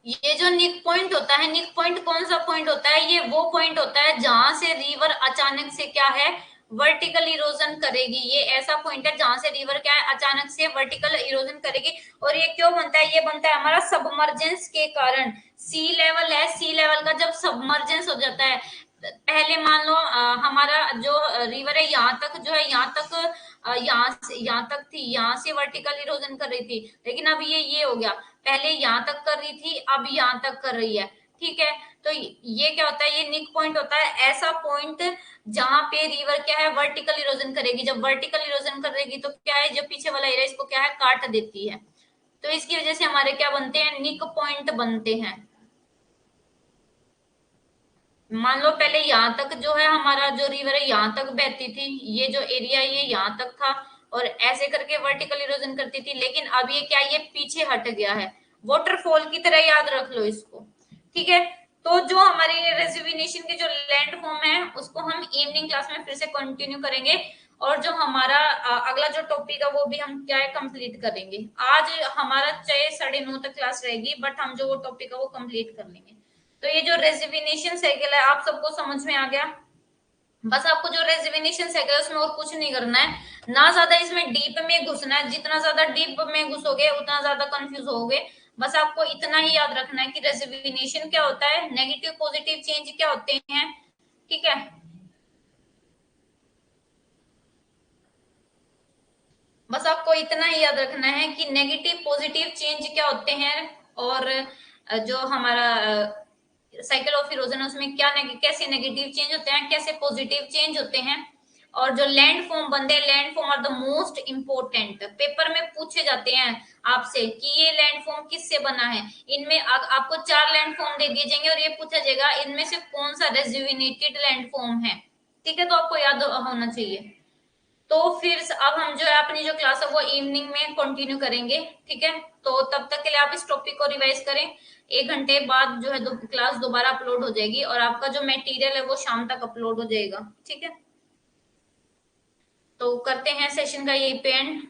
ये जो निक पॉइंट होता है, निक पॉइंट कौन सा पॉइंट होता है, ये वो पॉइंट होता है जहां से रिवर अचानक से क्या है, वर्टिकल इरोजन करेगी। ये ऐसा पॉइंट है जहां से रिवर क्या है, अचानक से वर्टिकल इरोजन करेगी। और ये क्यों बनता है, ये बनता है हमारा सबमर्जेंस के कारण। सी लेवल है, सी लेवल का जब सबमर्जेंस हो जाता है, पहले मान लो हमारा जो रिवर है यहाँ तक जो है, यहाँ तक यहाँ तक थी, यहाँ से वर्टिकल इरोजन कर रही थी, लेकिन अब ये हो गया, पहले यहाँ तक कर रही थी, अब यहाँ तक कर रही है, ठीक है। तो ये क्या होता है, ये निक पॉइंट होता है, ऐसा पॉइंट जहां पे रिवर क्या है, वर्टिकल इरोजन करेगी। जब वर्टिकल इरोजन करेगी तो क्या है, जो पीछे वाला एरिया इसको क्या है, काट देती है। तो इसकी वजह से हमारे क्या बनते हैं, निक पॉइंट बनते हैं। मान लो पहले यहाँ तक जो है हमारा जो रिवर है यहाँ तक बहती थी, ये जो एरिया ये यहाँ तक था, और ऐसे करके वर्टिकल इरोजन करती थी, लेकिन अब ये क्या, ये पीछे हट गया है, वाटरफॉल की तरह याद रख लो इसको, ठीक है। तो जो हमारी रेजुविनेशन के जो लैंड फॉर्म है उसको हम इवनिंग क्लास में फिर से कंटिन्यू करेंगे, और जो हमारा अगला जो टॉपिक है वो भी हम क्या है कंप्लीट करेंगे। आज हमारा 6:30 तक क्लास रहेगी, बट हम जो वो टॉपिक है वो कंप्लीट कर लेंगे। तो ये जो रेजिग्नेशन साइकिल है आप सबको समझ में आ गया। बस आपको जो रेजिग्नेशन साइकिल है उसमें और कुछ नहीं करना है, ना ज्यादा इसमें डीप में घुसना है, जितना ज्यादा डीप में घुसोगे उतना ज्यादा कंफ्यूज होगे। बस आपको इतना ही याद रखना है कि रेजिग्नेशन क्या होता है, नेगेटिव पॉजिटिव चेंज क्या होते हैं, ठीक है। बस आपको इतना ही याद रखना है कि नेगेटिव पॉजिटिव चेंज क्या होते हैं, और जो हमारा साइकिल ऑफ इरोजन है उसमें क्या कैसे नेगेटिव चेंज होते हैं, कैसे पॉजिटिव चेंज होते हैं। और जो लैंड फॉर्म बनते हैं, land form are the most important, paper में पूछे जाते हैं आपसे कि ये लैंड फॉर्म किससे बना है। इनमें आपको 4 लैंड फॉर्म दे दिए जाएंगे और ये पूछा जाएगा इनमें से कौन सा रेजुविनेटेड लैंड फॉर्म है, ठीक है। तो आपको याद होना चाहिए। तो फिर अब हम जो है अपनी जो क्लास है वो इवनिंग में कंटिन्यू करेंगे, ठीक है। तो तब तक के लिए आप इस टॉपिक को रिवाइज करें, 1 घंटे बाद जो है क्लास दोबारा अपलोड हो जाएगी और आपका जो मटेरियल है वो शाम तक अपलोड हो जाएगा, ठीक है। तो करते हैं सेशन का यही पे एंड।